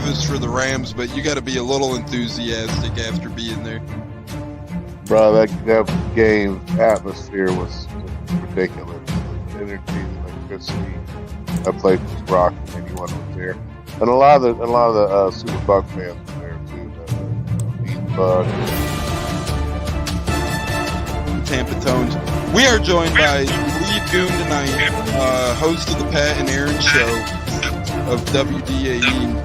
nervous for the Rams, but you got to be a little enthusiastic after being there. Bro, that game atmosphere was ridiculous. The energy, the electricity, that place was rocking. Anyone was there, and a lot of the Super Bucs fans were there too. Tampa Tones. We are joined by Cleve Goon tonight, host of the Pat and Aaron Show of WDAE,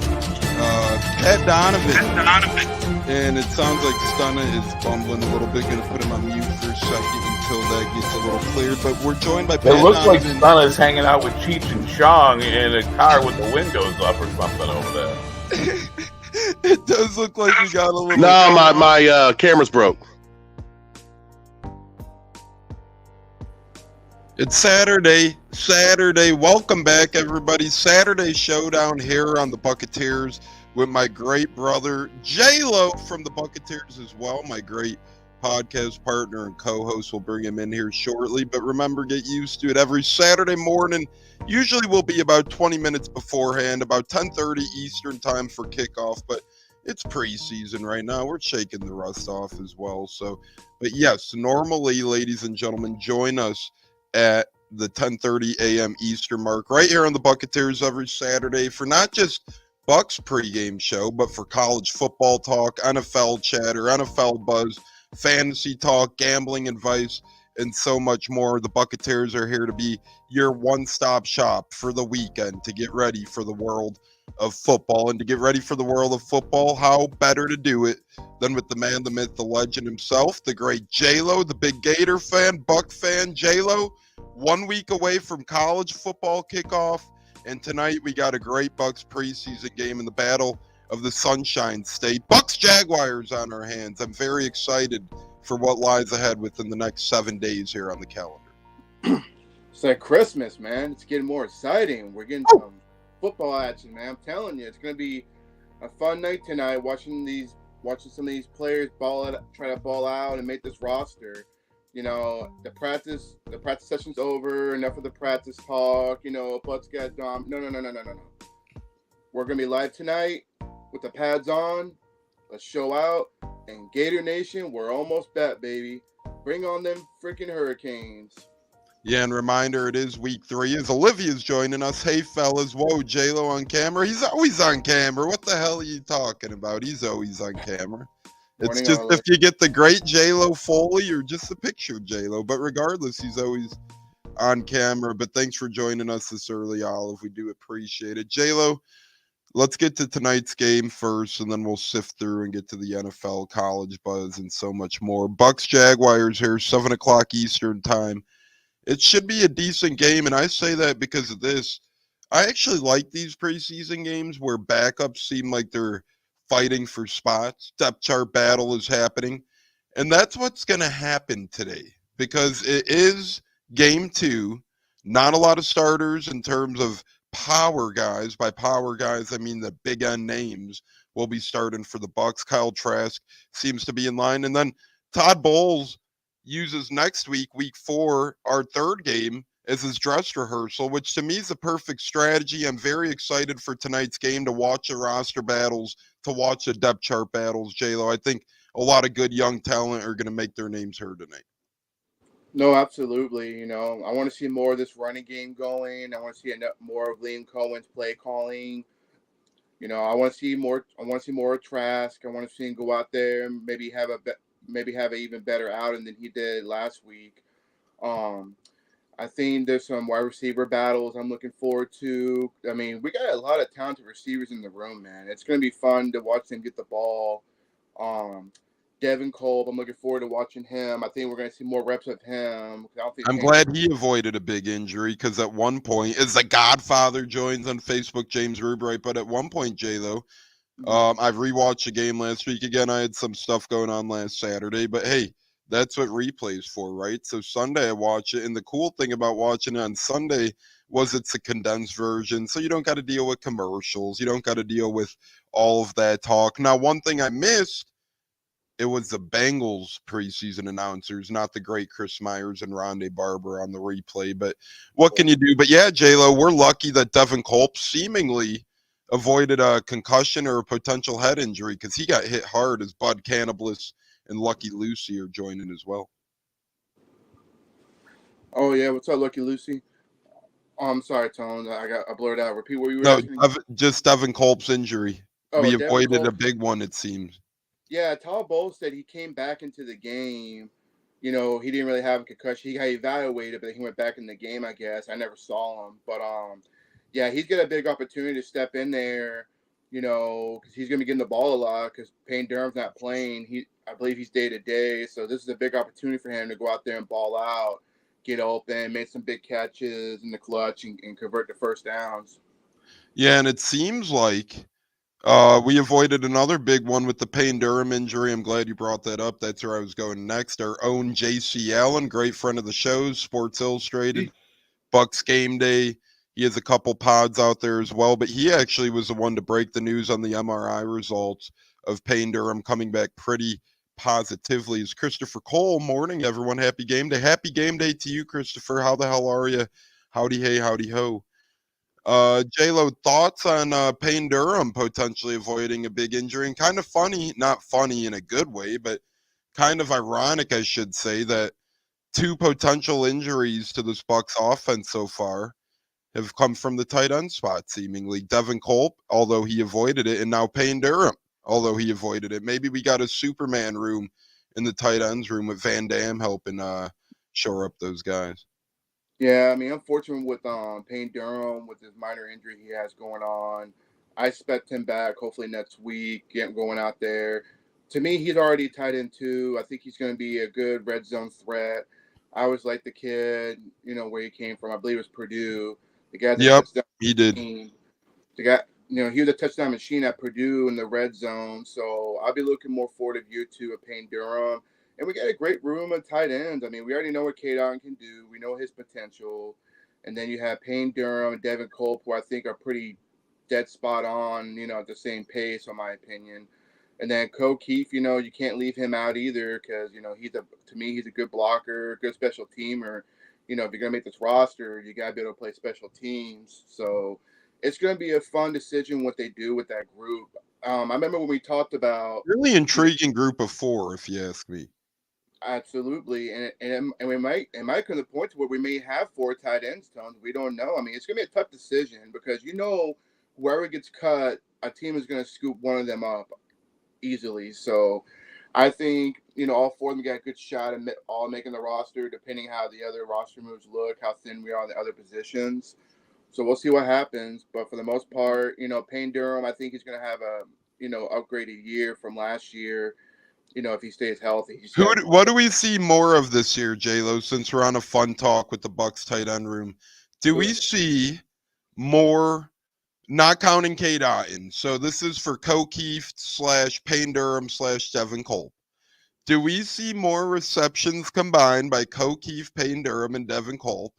Pat Donovan. And it sounds like Stunna is bumbling a little bit. Going to put him on mute for a second until that gets a little cleared. But we're joined by Pat Donovan. It looks like Stunna's hanging out with Cheech and Chong in a car with the windows up or something over there. It does look like we got a little... No, my camera's broke. It's Saturday. Welcome back, everybody. Saturday Showdown here on the Buccaneers with my great brother, J-Lo from the Buccaneers as well, my great podcast partner and co-host. We'll bring him in here shortly, but remember, get used to it. Every Saturday morning, usually will be about 20 minutes beforehand, about 10:30 Eastern time for kickoff, but it's preseason right now. We're shaking the rust off as well. So, but yes, normally, ladies and gentlemen, join us at the 10:30 a.m. Eastern mark right here on the Buccaneers every Saturday for not just Bucs pregame show, but for college football talk, NFL chatter, NFL buzz, fantasy talk, gambling advice, and so much more. The Buccaneers are here to be your one-stop shop for the weekend to get ready for the world of football. And to get ready for the world of football, how better to do it than with the man, the myth, the legend himself, the great J-Lo, the big Gator fan, Buck fan. J-Lo, 1 week away from college football kickoff. And tonight we got a great Bucs preseason game in the Battle of the Sunshine State. Bucs Jaguars on our hands. I'm very excited for what lies ahead within the next 7 days here on the calendar. It's like Christmas, man. It's getting more exciting. We're getting some football action, man. I'm telling you, it's going to be a fun night tonight watching some of these players try to ball out and make this roster. You know, the practice session's over. Enough of the practice talk. You know, Bucs got done. No. We're gonna be live tonight with the pads on. Let's show out. And Gator Nation, we're almost back, baby. Bring on them freaking Hurricanes. Yeah, and reminder, it is week 3. As Olivia's joining us. Hey, fellas. Whoa, J-Lo on camera. He's always on camera. What the hell are you talking about? He's always on camera. It's just if you get the great J-Lo Foley or just the picture of J-Lo. But regardless, he's always on camera. But thanks for joining us this early, Olive. We do appreciate it. J-Lo, let's get to tonight's game first, and then we'll sift through and get to the NFL, college buzz, and so much more. Bucs Jaguars here, 7 o'clock Eastern time. It should be a decent game, and I say that because of this. I actually like these preseason games where backups seem like they're fighting for spots. Depth chart battle is happening. And that's what's going to happen today because it is game 2. Not a lot of starters in terms of power guys. By power guys, I mean the big N names will be starting for the Bucs. Kyle Trask seems to be in line. And then Todd Bowles uses next week, week 4, our third game, as his dress rehearsal, which to me is a perfect strategy. I'm very excited for tonight's game to watch the roster battles, to watch the depth chart battles, J-Lo. I think a lot of good young talent are going to make their names heard tonight. No, absolutely. You know, I want to see more of this running game going. I want to see more of Liam Cohen's play calling. You know, I want to see more. I want to see more of Trask. I want to see him go out there and maybe have an even better outing than he did last week. I think there's some wide receiver battles I'm looking forward to. I mean, we got a lot of talented receivers in the room, man. It's going to be fun to watch them get the ball. Devin Kolb, I'm looking forward to watching him. I think we're going to see more reps of him. I'm glad he avoided a big injury because at one point, as the Godfather joins on Facebook, James Rubright, but at one point, J-Lo, I've rewatched the game last week. Again, I had some stuff going on last Saturday, but hey, that's what replay's for, right? So Sunday I watch it, and the cool thing about watching it on Sunday was it's a condensed version, so you don't got to deal with commercials. You don't got to deal with all of that talk. Now, one thing I missed, it was the Bengals preseason announcers, not the great Chris Myers and Rondé Barber on the replay. But what can you do? But yeah, J-Lo, we're lucky that Devin Culp seemingly avoided a concussion or a potential head injury because he got hit hard as Bud Cannibalis and Lucky Lucy are joining as well. Oh yeah, what's up, Lucky Lucy? Oh, I'm sorry, Tone. I blurred out. Repeat what you were No, asking. just Devin Culp's injury. Oh, We Devin avoided a Culp. big one, it seems. Yeah, Todd Bowles said he came back into the game. You know, he didn't really have a concussion. He got evaluated, but he went back in the game, I guess. I never saw him. But, yeah, he's got a big opportunity to step in there, you know, because he's going to be getting the ball a lot because Payne Durham's not playing. I believe he's day-to-day. So this is a big opportunity for him to go out there and ball out, get open, make some big catches in the clutch, and convert to first downs. Yeah, and it seems like we avoided another big one with the Payne Durham injury. I'm glad you brought that up. That's where I was going next. Our own J.C. Allen, great friend of the show, Sports Illustrated, Bucs Game Day. He has a couple pods out there as well, but he actually was the one to break the news on the MRI results of Payne Durham coming back pretty positively. Is Christopher Cole. Morning, everyone. Happy game day. Happy game day to you, Christopher. How the hell are you? Howdy hey, howdy ho. J-Lo, thoughts on Payne Durham potentially avoiding a big injury? And kind of funny, not funny in a good way, but kind of ironic, I should say, that two potential injuries to this Bucs offense so far have come from the tight end spot, seemingly. Devin Culp, although he avoided it, and now Payne Durham, although he avoided it. Maybe we got a Superman room in the tight ends room with Van Dam helping shore up those guys. Yeah, I mean, unfortunate with Payne Durham with his minor injury he has going on. I expect him back hopefully next week, get him going out there. To me, he's already tight end too. I think he's going to be a good red zone threat. I always liked the kid, you know, where he came from. I believe it was Purdue. The guy that Yep, touchdown he did. machine. The guy, you know, he was a touchdown machine at Purdue in the red zone. So I'll be looking more forward to year two of Payne Durham. And we got a great room of tight ends. I mean, we already know what K-Don can do. We know his potential. And then you have Payne Durham and Devin Culp, who I think are pretty dead spot on, you know, at the same pace, in my opinion. And then Keefe, you know, you can't leave him out either because, you know, to me, he's a good blocker, good special teamer. You know, if you're going to make this roster, you got to be able to play special teams. So it's going to be a fun decision what they do with that group. I remember when we talked about really intriguing group of four, if you ask me. Absolutely, and we might come to the point to where we may have four tight ends. Tones, we don't know. I mean, it's gonna be a tough decision because you know whoever gets cut, a team is gonna scoop one of them up easily. So, I think you know all four of them got a good shot at all making the roster, depending how the other roster moves look, how thin we are on the other positions. So we'll see what happens. But for the most part, you know, Payne Durham, I think he's gonna have a upgraded year from last year. You know, if he stays healthy. What do we see more of this year, J-Lo, since we're on a fun talk with the Bucs tight end room? Do we see more, not counting K. Dotton, so this is for Keefe / Payne Durham / Devin Culp. Do we see more receptions combined by Keefe, Payne Durham, and Devin Culp?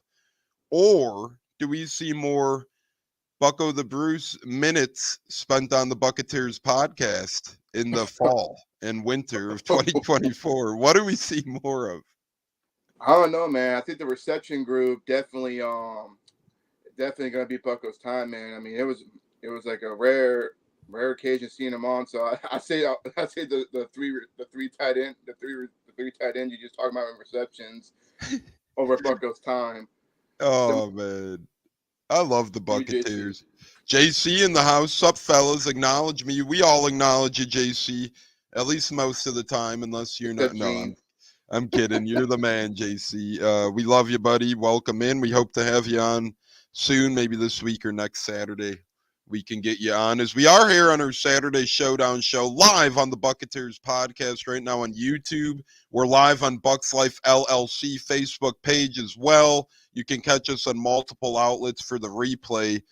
Or do we see more Bucko the Bruce minutes spent on the Buccaneers podcast in the fall and winter of 2024? What do we see more of? I don't know, man. I think the reception group definitely gonna be Bucko's time, man. I mean, it was like a rare occasion seeing him on. So I say the three tight end you just talking about in receptions over Bucko's time. Oh man, I love the Buccaneers. JC in the house. Sup, fellas? Acknowledge me. We all acknowledge you, JC. At least most of the time, unless you're not. No, I'm kidding. You're the man, JC. We love you, buddy. Welcome in. We hope to have you on soon, maybe this week or next Saturday. We can get you on, as we are here on our Saturday Showdown show live on the Buccaneers podcast right now on YouTube. We're live on Bucs Life LLC Facebook page as well. You can catch us on multiple outlets for the replay.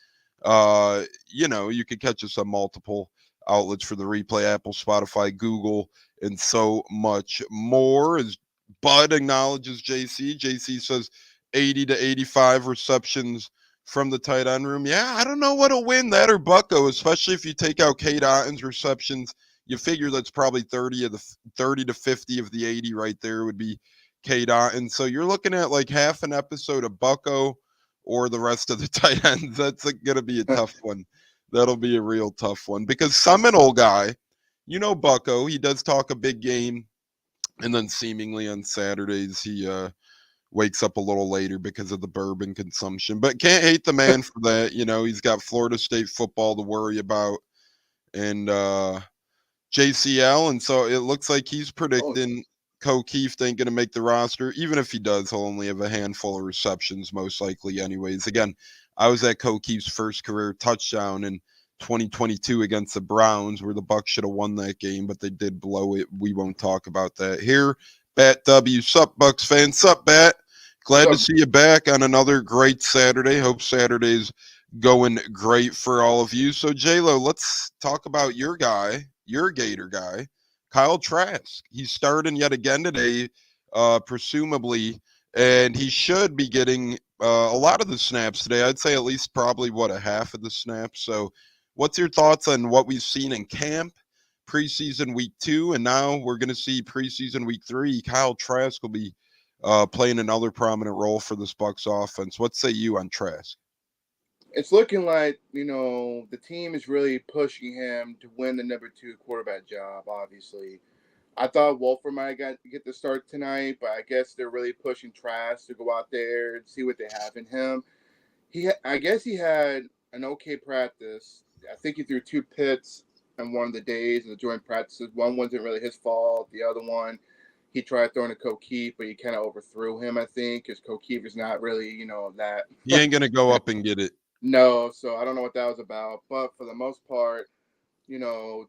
You can catch us on multiple outlets for the replay: Apple, Spotify, Google, and so much more. As Bud acknowledges JC. JC says 80 to 85 receptions from the tight end room. Yeah, I don't know what'll win, that or Bucko, especially if you take out K. Dotton's receptions. You figure that's probably 30 to 50 of the 80 right there would be K. Dotton. So you're looking at like half an episode of Bucko or the rest of the tight ends. That's going to be a tough one That'll be a real tough one because Seminole guy, Bucko, he does talk a big game, and then seemingly on Saturdays he wakes up a little later because of the bourbon consumption. But can't hate the man for that. He's got Florida State football to worry about and JCL, and so it looks like he's predicting Keith ain't going to make the roster. Even if he does, he'll only have a handful of receptions, most likely anyways. Again, I was at Keith's first career touchdown in 2022 against the Browns, where the Bucs should have won that game, but they did blow it. We won't talk about that here. Bat W, sup, Bucs fans, sup, Bat. Glad to see you back on another great Saturday. Hope Saturday's going great for all of you. So, J-Lo, let's talk about your guy, your Gator guy, Kyle Trask. He's starting yet again today, presumably, and he should be getting a lot of the snaps today. I'd say at least probably, a half of the snaps. So what's your thoughts on what we've seen in camp, preseason week 2, and now we're going to see preseason week 3? Kyle Trask will be playing another prominent role for this Bucs offense. What say you on Trask? It's looking like, the team is really pushing him to win the number 2 quarterback job, obviously. I thought Wolfer might get the start tonight, but I guess they're really pushing Trask to go out there and see what they have in him. I guess he had an okay practice. I think he threw 2 picks on one of the days of the joint practices. One wasn't really his fault. The other one, he tried throwing to Keith, but he kind of overthrew him, I think, because Keith is not really, that. He ain't going to go up and get it. No, so I don't know what that was about. But for the most part,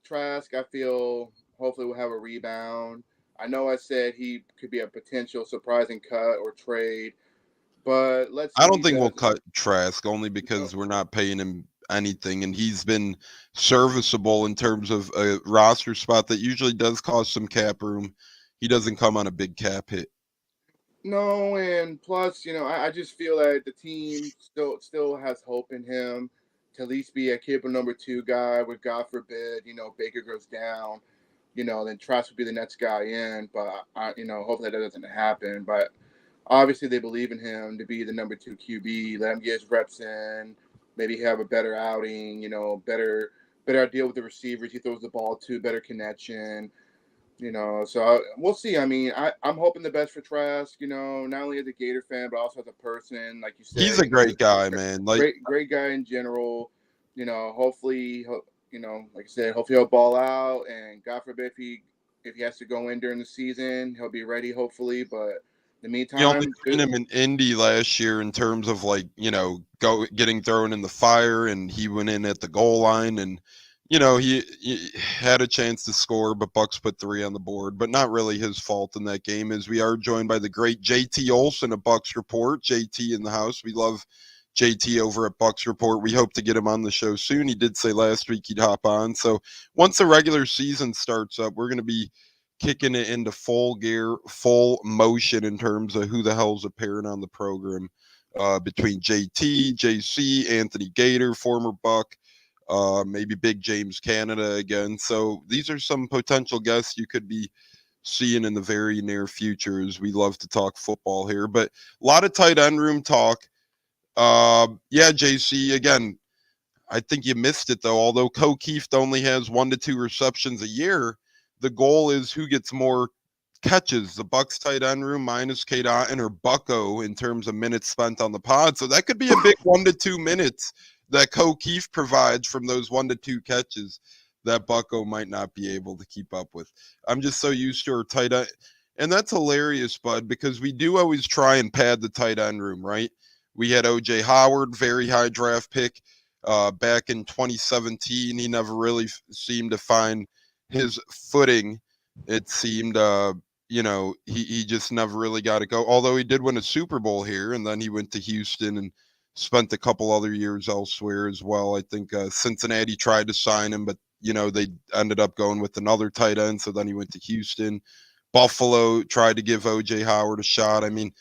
Trask, I feel hopefully will have a rebound. I know I said he could be a potential surprising cut or trade, but let's see. I don't think we'll cut Trask only because we're not paying him anything, and he's been serviceable in terms of a roster spot that usually does cost some cap room. He doesn't come on a big cap hit. No, and plus, I just feel that the team still has hope in him to at least be a capable number 2 guy. With God forbid, Baker goes down, then Trask would be the next guy in. But hopefully that doesn't happen. But obviously they believe in him to be the number 2 QB. Let him get his reps in. Maybe have a better outing. Better deal with the receivers. He throws the ball to, better connection. So we'll see. I mean, I'm hoping the best for Trask, not only as a Gator fan, but also as a person. Like you said, he's a great guy, man. Great guy in general. Hopefully, like I said, hopefully he'll ball out. And God forbid if he has to go in during the season, he'll be ready, hopefully. But in the meantime, you only seen him in Indy last year in terms of getting thrown in the fire, and he went in at the goal line and. He had a chance to score, but Bucs put 3 on the board, but not really his fault in that game, as we are joined by the great JT Olson of Bucs Report. JT in the house. We love JT over at Bucs Report. We hope to get him on the show soon. He did say last week he'd hop on. So once the regular season starts up, we're going to be kicking it into full gear, full motion in terms of who the hell's appearing on the program between JT, JC, Anthony Gator, former Buck, maybe Big James Canada again. So these are some potential guests you could be seeing in the very near future, as we love to talk football here. But a lot of tight end room talk. Yeah, JC, again, I think you missed it, though. Although Keith only has 1 to 2 receptions a year, the goal is who gets more catches. The Bucs tight end room minus K. Dotton or Bucko in terms of minutes spent on the pod. So that could be a big 1 to 2 minutes that Keith provides from those 1 to 2 catches that Bucko might not be able to keep up with. I'm just so used to our tight end. And that's hilarious, Bud, because we do always try and pad the tight end room, right? We had O.J. Howard, very high draft pick back in 2017. He never really seemed to find his footing. It seemed, he just never really got to go. Although he did win a Super Bowl here, and then he went to Houston and spent a couple other years elsewhere as well. I think Cincinnati tried to sign him, but, they ended up going with another tight end. So then he went to Houston. Buffalo tried to give O.J. Howard a shot. I mean,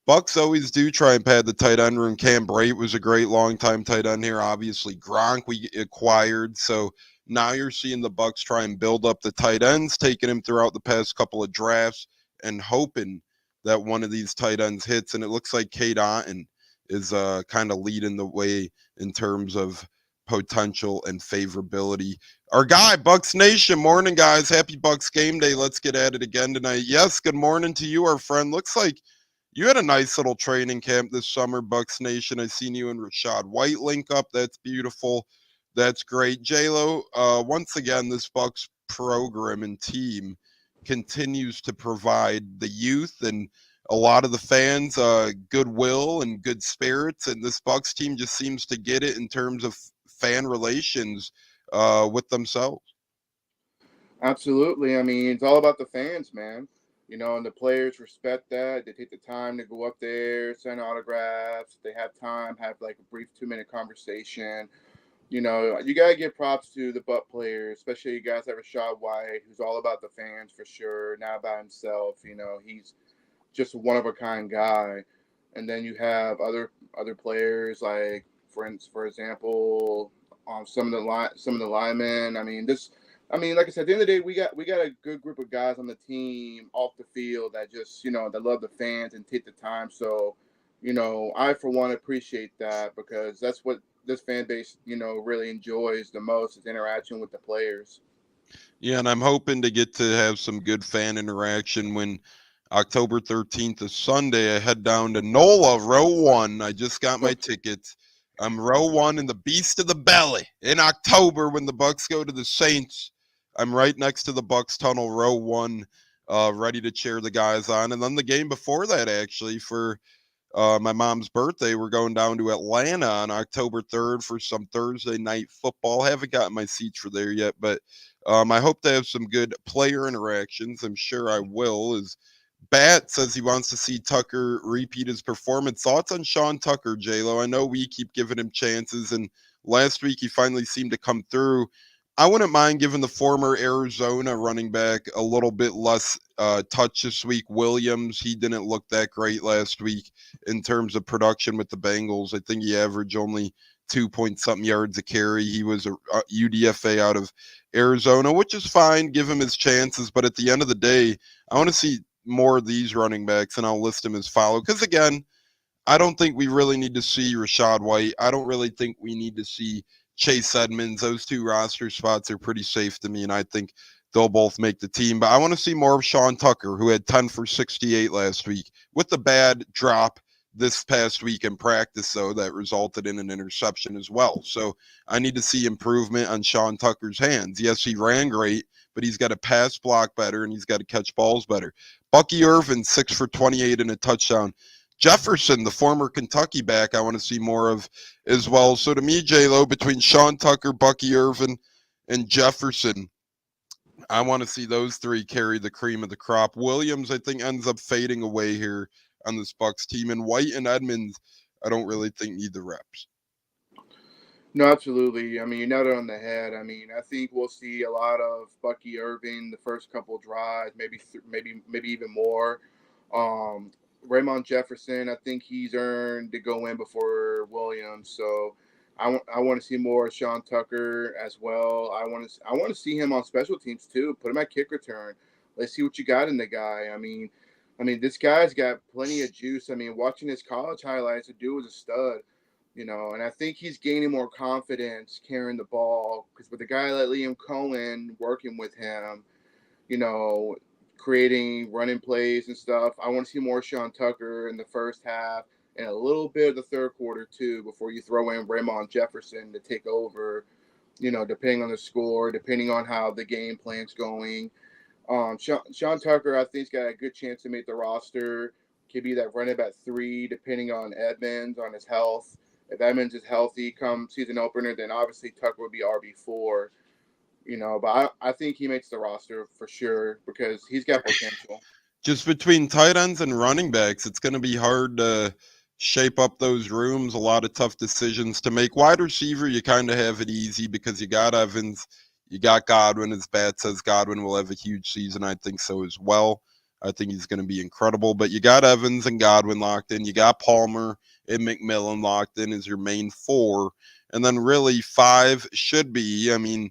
Bucs always do try and pad the tight end room. Cam Brate was a great long-time tight end here. Obviously, Gronk we acquired. So now you're seeing the Bucs try and build up the tight ends, taking him throughout the past couple of drafts and hoping that one of these tight ends hits. And it looks like K. Dotton is kind of leading the way in terms of potential and favorability. Our guy, Bucs Nation, morning, guys. Happy Bucs game day. Let's get at it again tonight. Yes, good morning to you, our friend. Looks like you had a nice little training camp this summer, Bucs Nation. I seen you and Rashad White link up. That's beautiful. That's great. J-Lo, once again, this Bucs program and team continues to provide the youth and a lot of the fans goodwill and good spirits, and this Bucs team just seems to get it in terms of fan relations with themselves. Absolutely. I mean, it's all about the fans, man. You know, and the players respect that. They take the time to go up there, sign autographs. They have time, have like a brief 2-minute conversation. You know, you gotta give props to the Buck players, especially you guys like Rashad White, who's all about the fans for sure, not about himself. You know, he's just a one of a kind guy. And then you have other players like, for example, some of the linemen. I mean, like I said, at the end of the day, we got a good group of guys on the team off the field that just, you know, that love the fans and take the time. So, you know, I for one appreciate that because that's what this fan base, you know, really enjoys the most is interaction with the players. Yeah, and I'm hoping to get to have some good fan interaction when October 13th is Sunday. I head down to NOLA, row 1. I just got my tickets. I'm row 1 in the Beast of the Belly in October when the Bucs go to the Saints. I'm right next to the Bucs tunnel, row 1, ready to cheer the guys on. And then the game before that, actually, for my mom's birthday, we're going down to Atlanta on October 3rd for some Thursday night football. Haven't gotten my seats for there yet, but I hope to have some good player interactions. I'm sure I will. As Bat says he wants to see Tucker repeat his performance. Thoughts on Sean Tucker, J-Lo? I know we keep giving him chances, and last week he finally seemed to come through. I wouldn't mind giving the former Arizona running back a little bit less touch this week. Williams, he didn't look that great last week in terms of production with the Bengals. I think he averaged only 2-point-something yards a carry. He was a UDFA out of Arizona, which is fine. Give him his chances. But at the end of the day, I want to see more of these running backs, and I'll list them as follow. Because, again, I don't think we really need to see Rashad White. I don't really think we need to see Chase Edmonds. Those two roster spots are pretty safe to me, and I think they'll both make the team. But I want to see more of Sean Tucker, who had 10 for 68 last week with the bad drop this past week in practice, though, that resulted in an interception as well. So I need to see improvement on Sean Tucker's hands. Yes, he ran great, but he's got to pass block better, and he's got to catch balls better. Bucky Irvin, 6 for 28 and a touchdown. Jefferson, the former Kentucky back, I want to see more of as well. So to me, J-Lo, between Sean Tucker, Bucky Irvin, and Jefferson, I want to see those three carry the cream of the crop. Williams, I think, ends up fading away here on this Bucs team. And White and Edmonds, I don't really think need the reps. No, absolutely. I mean, you nailed it on the head. I mean, I think we'll see a lot of Bucky Irving the first couple of drives, maybe even more. Raymond Jefferson, I think he's earned to go in before Williams. So I want to see more of Sean Tucker as well. I want to see him on special teams too. Put him at kick return. Let's see what you got in the guy. I mean, this guy's got plenty of juice. I mean, watching his college highlights, the dude was a stud. You know, and I think he's gaining more confidence carrying the ball because with a guy like Liam Cohen working with him, you know, creating running plays and stuff. I want to see more Sean Tucker in the first half and a little bit of the third quarter too before you throw in Raymond Jefferson to take over, you know, depending on the score, depending on how the game plan's going. Sean Tucker, I think, has got a good chance to make the roster. Could be that running back 3, depending on Edmonds, on his health. If Edmonds is healthy come season opener, then obviously Tucker will be RB4. You know, but I think he makes the roster for sure because he's got potential. Just between tight ends and running backs, it's going to be hard to shape up those rooms. A lot of tough decisions to make. Wide receiver, you kind of have it easy because you got Evans, you got Godwin. As Bat says, Godwin will have a huge season. I think so as well. I think he's going to be incredible. But you got Evans and Godwin locked in. You got Palmer and McMillan locked in as your main 4. And then really 5 should be, I mean,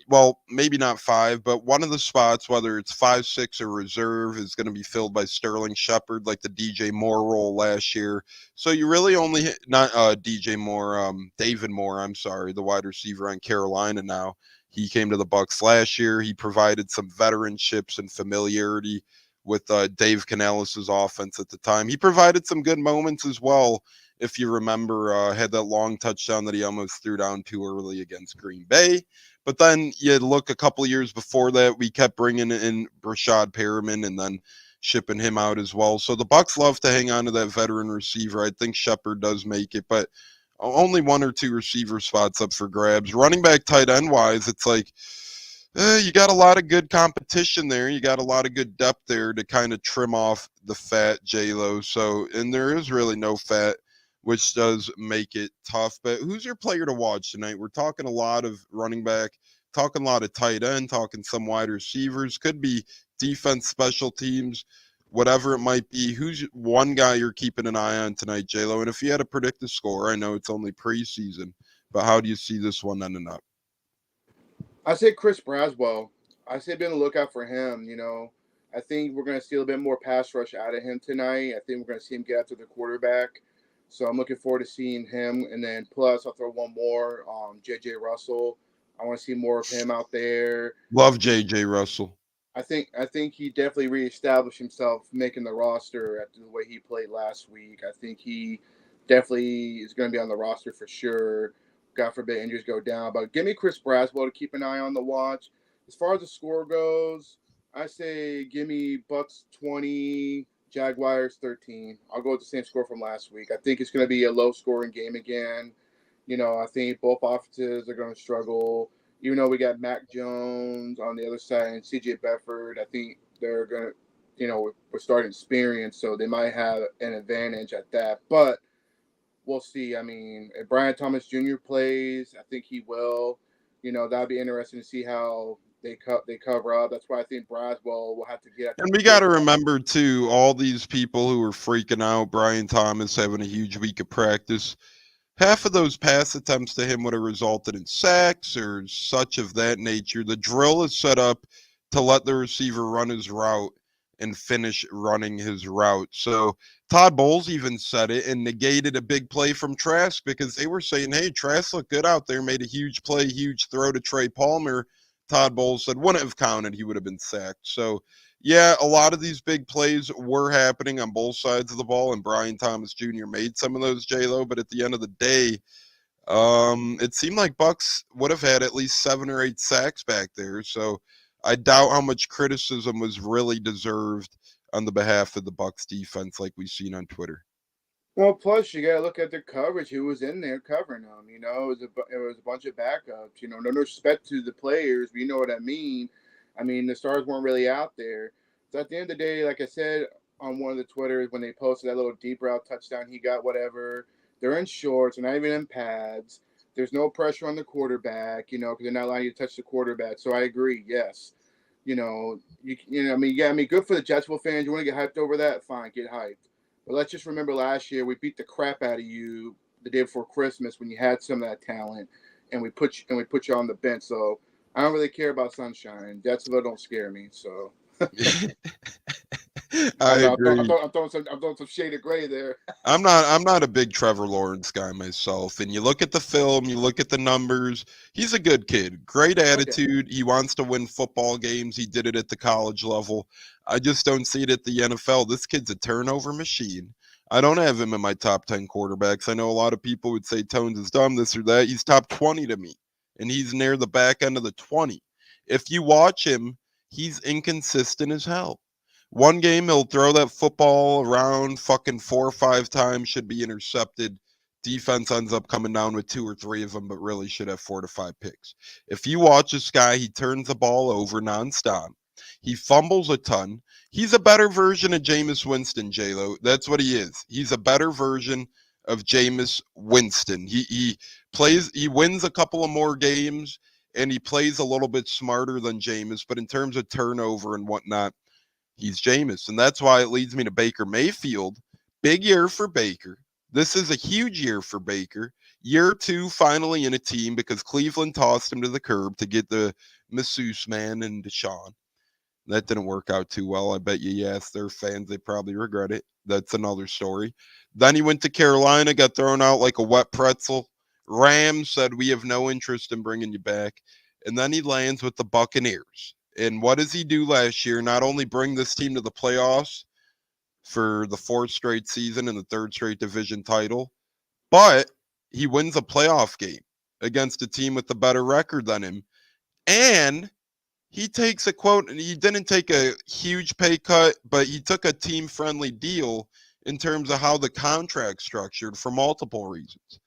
well, maybe not 5, but one of the spots, whether it's 5, 6, or reserve, is going to be filled by Sterling Shepard, like the DJ Moore role last year. So you really only not DJ Moore, David Moore. I'm sorry, the wide receiver on Carolina now. He came to the Bucs last year. He provided some veteranships and familiarity with Dave Canales' offense at the time. He provided some good moments as well. If you remember, had that long touchdown that he almost threw down too early against Green Bay. But then you look a couple of years before that, we kept bringing in Rashad Perriman and then shipping him out as well. So the Bucs love to hang on to that veteran receiver. I think Shepard does make it, but only 1 or 2 receiver spots up for grabs. Running back, tight end wise, it's like you got a lot of good competition there. You got a lot of good depth there to kind of trim off the fat, J-Lo. So, and there is really no fat, which does make it tough. But who's your player to watch tonight? We're talking a lot of running back, talking a lot of tight end, talking some wide receivers. Could be defense, special teams, whatever it might be. Who's one guy you're keeping an eye on tonight, J-Lo? And if you had to predict the score, I know it's only preseason, but how do you see this one ending up? I say Chris Braswell. I say be on the lookout for him. I think we're going to see a little bit more pass rush out of him tonight. I think we're going to see him get after the quarterback. So I'm looking forward to seeing him. And then plus, I'll throw one more, J.J. Russell. I want to see more of him out there. Love J.J. Russell. I think he definitely reestablished himself making the roster after the way he played last week. I think he definitely is going to be on the roster for sure. God forbid injuries go down. But give me Chris Braswell to keep an eye on the watch. As far as the score goes, I say give me Bucs 20, Jaguars 13. I'll go with the same score from last week. I think it's going to be a low-scoring game again. I think both offenses are going to struggle. Even though we got Mac Jones on the other side and C.J. Beathard, I think they're going to, we're starting experience, so they might have an advantage at that. But we'll see. I mean, if Brian Thomas Jr. plays, I think he will. That'll be interesting to see how they cover up. That's why I think Braswell will have to get. And we got to remember too, all these people who are freaking out, Brian Thomas having a huge week of practice. Half of those pass attempts to him would have resulted in sacks or such of that nature. The drill is set up to let the receiver run his route and finish running his route. So Todd Bowles even said it and negated a big play from Trask because they were saying, hey, Trask looked good out there, made a huge play, huge throw to Trey Palmer. Todd Bowles said wouldn't have counted, he would have been sacked. So, yeah, a lot of these big plays were happening on both sides of the ball, and Brian Thomas Jr. made some of those, J-Lo, but at the end of the day, it seemed like Bucs would have had at least 7 or 8 sacks back there. So I doubt how much criticism was really deserved on the behalf of the Bucs defense like we've seen on Twitter. Well, plus you got to look at the coverage. Who was in there covering them? It was a bunch of backups. No respect to the players, but you know what I mean. I mean, the stars weren't really out there. So at the end of the day, like I said on one of the Twitters when they posted that little deep route touchdown he got, whatever, they're in shorts. They're not even in pads. There's no pressure on the quarterback, because they're not allowing you to touch the quarterback. So I agree, yes. Good for the Jetsville fans. You want to get hyped over that? Fine, get hyped. But let's just remember last year we beat the crap out of you the day before Christmas when you had some of that talent, and we put you on the bench. So I don't really care about sunshine. Jetsville don't scare me. So I agree. I'm throwing some shade of gray there. I'm not a big Trevor Lawrence guy myself. And you look at the film, you look at the numbers. He's a good kid, great attitude. Okay. He wants to win football games. He did it at the college level. I just don't see it at the NFL. This kid's a turnover machine. I don't have him in my top 10 quarterbacks. I know a lot of people would say Tones is dumb, this or that. He's top 20 to me, and he's near the back end of the 20. If you watch him, he's inconsistent as hell. One game, he'll throw that football around fucking 4 or 5 times, should be intercepted. Defense ends up coming down with 2 or 3 of them, but really should have 4 to 5 picks. If you watch this guy, he turns the ball over nonstop. He fumbles a ton. He's a better version of Jameis Winston, J-Lo. That's what he is. He's a better version of Jameis Winston. He wins a couple of more games, and he plays a little bit smarter than Jameis, but in terms of turnover and whatnot, he's Jameis. And that's why it leads me to Baker Mayfield. Big year for Baker. This is a huge year for Baker. Year 2, finally in a team because Cleveland tossed him to the curb to get the masseuse man and Deshaun. That didn't work out too well. I bet you ask their fans, they probably regret it. That's another story. Then he went to Carolina, got thrown out like a wet pretzel. Rams said, we have no interest in bringing you back. And then he lands with the Buccaneers. And what does he do last year? Not only bring this team to the playoffs for the 4th straight season and the 3rd straight division title, but he wins a playoff game against a team with a better record than him. And he takes a quote, and he didn't take a huge pay cut, but he took a team-friendly deal in terms of how the contract's structured for multiple reasons.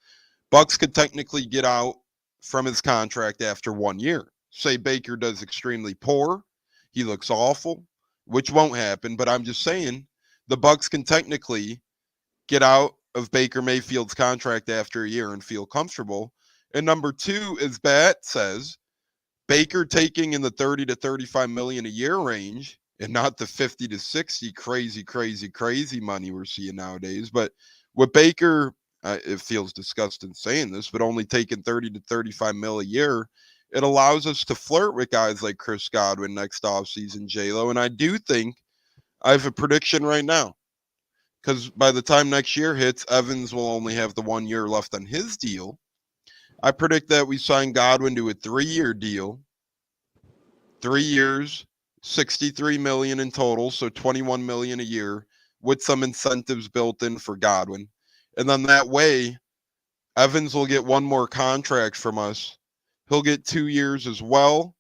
Bucs could technically get out from his contract after 1 year. Say Baker does extremely poor, he looks awful, which won't happen, but I'm just saying the Bucs can technically get out of Baker Mayfield's contract after a year and feel comfortable. And number 2, as Bat says, Baker taking in the 30 to 35 million a year range and not the 50 to 60 crazy money we're seeing nowadays. But with Baker, it feels disgusting saying this, but only taking 30 to 35 mil a year, it allows us to flirt with guys like Chris Godwin next offseason, J-Lo. And I do think I have a prediction right now, because by the time next year hits, Evans will only have the 1 year left on his deal. I predict that we sign Godwin to a 3-year deal. 3 years, 63 million in total, so 21 million a year, with some incentives built in for Godwin. And then that way, Evans will get 1 more contract from us. He'll get 2 years as well.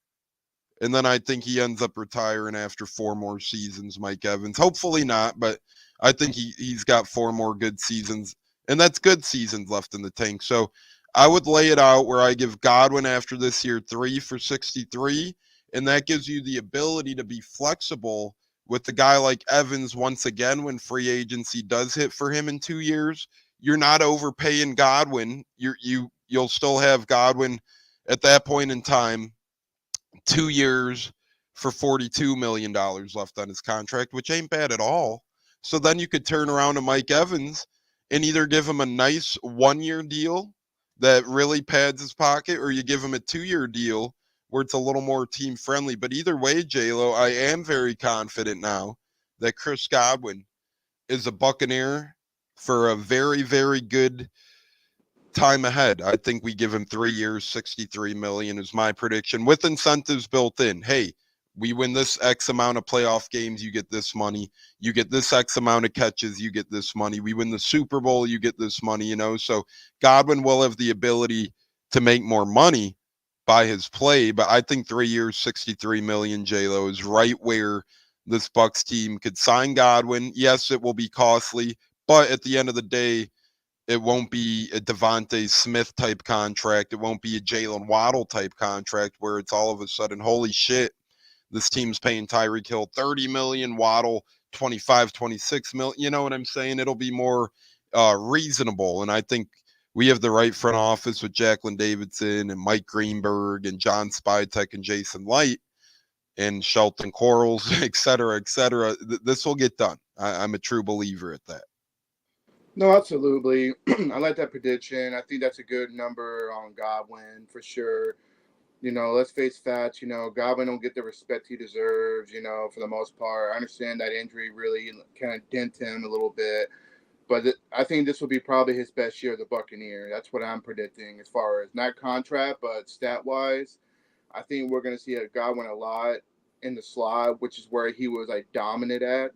And then I think he ends up retiring after 4 more seasons, Mike Evans. Hopefully not, but I think he's got 4 more good seasons. And that's good seasons left in the tank. So I would lay it out where I give Godwin after this year 3 for 63. And that gives you the ability to be flexible with the guy like Evans once again when free agency does hit for him in 2 years. You're not overpaying Godwin. You'll still have Godwin at that point in time, 2 years for $42 million left on his contract, which ain't bad at all. So then you could turn around to Mike Evans and either give him a nice 1-year deal that really pads his pocket, or you give him a 2-year deal where it's a little more team friendly. But either way, J-Lo, I am very confident now that Chris Godwin is a Buccaneer for a very, very good time ahead. I think we give him 3 years, 63 million is my prediction, with incentives built in. Hey, we win this X amount of playoff games, you get this money. You get this X amount of catches, you get this money. We win the Super Bowl, you get this money, So Godwin will have the ability to make more money by his play, but I think 3 years, 63 million, J-Lo, is right where this Bucs team could sign Godwin. Yes, it will be costly, but at the end of the day, it won't be a Devontae Smith type contract. It won't be a Jalen Waddle type contract where it's all of a sudden, holy shit, this team's paying Tyreek Hill 30 million, Waddle 25, 26 million. You know what I'm saying? It'll be more reasonable. And I think we have the right front office with Jacqueline Davidson and Mike Greenberg and John Spytek and Jason Light and Shelton Quarles, et cetera, et cetera. This will get done. I'm a true believer at that. No, absolutely. I like that prediction. I think that's a good number on Godwin for sure. Let's face facts. Godwin don't get the respect he deserves, for the most part. I understand that injury really kind of dent him a little bit. But I think this will be probably his best year as a Buccaneer. That's what I'm predicting as far as not contract, but stat-wise. I think we're going to see a Godwin a lot in the slot, which is where he was dominant at.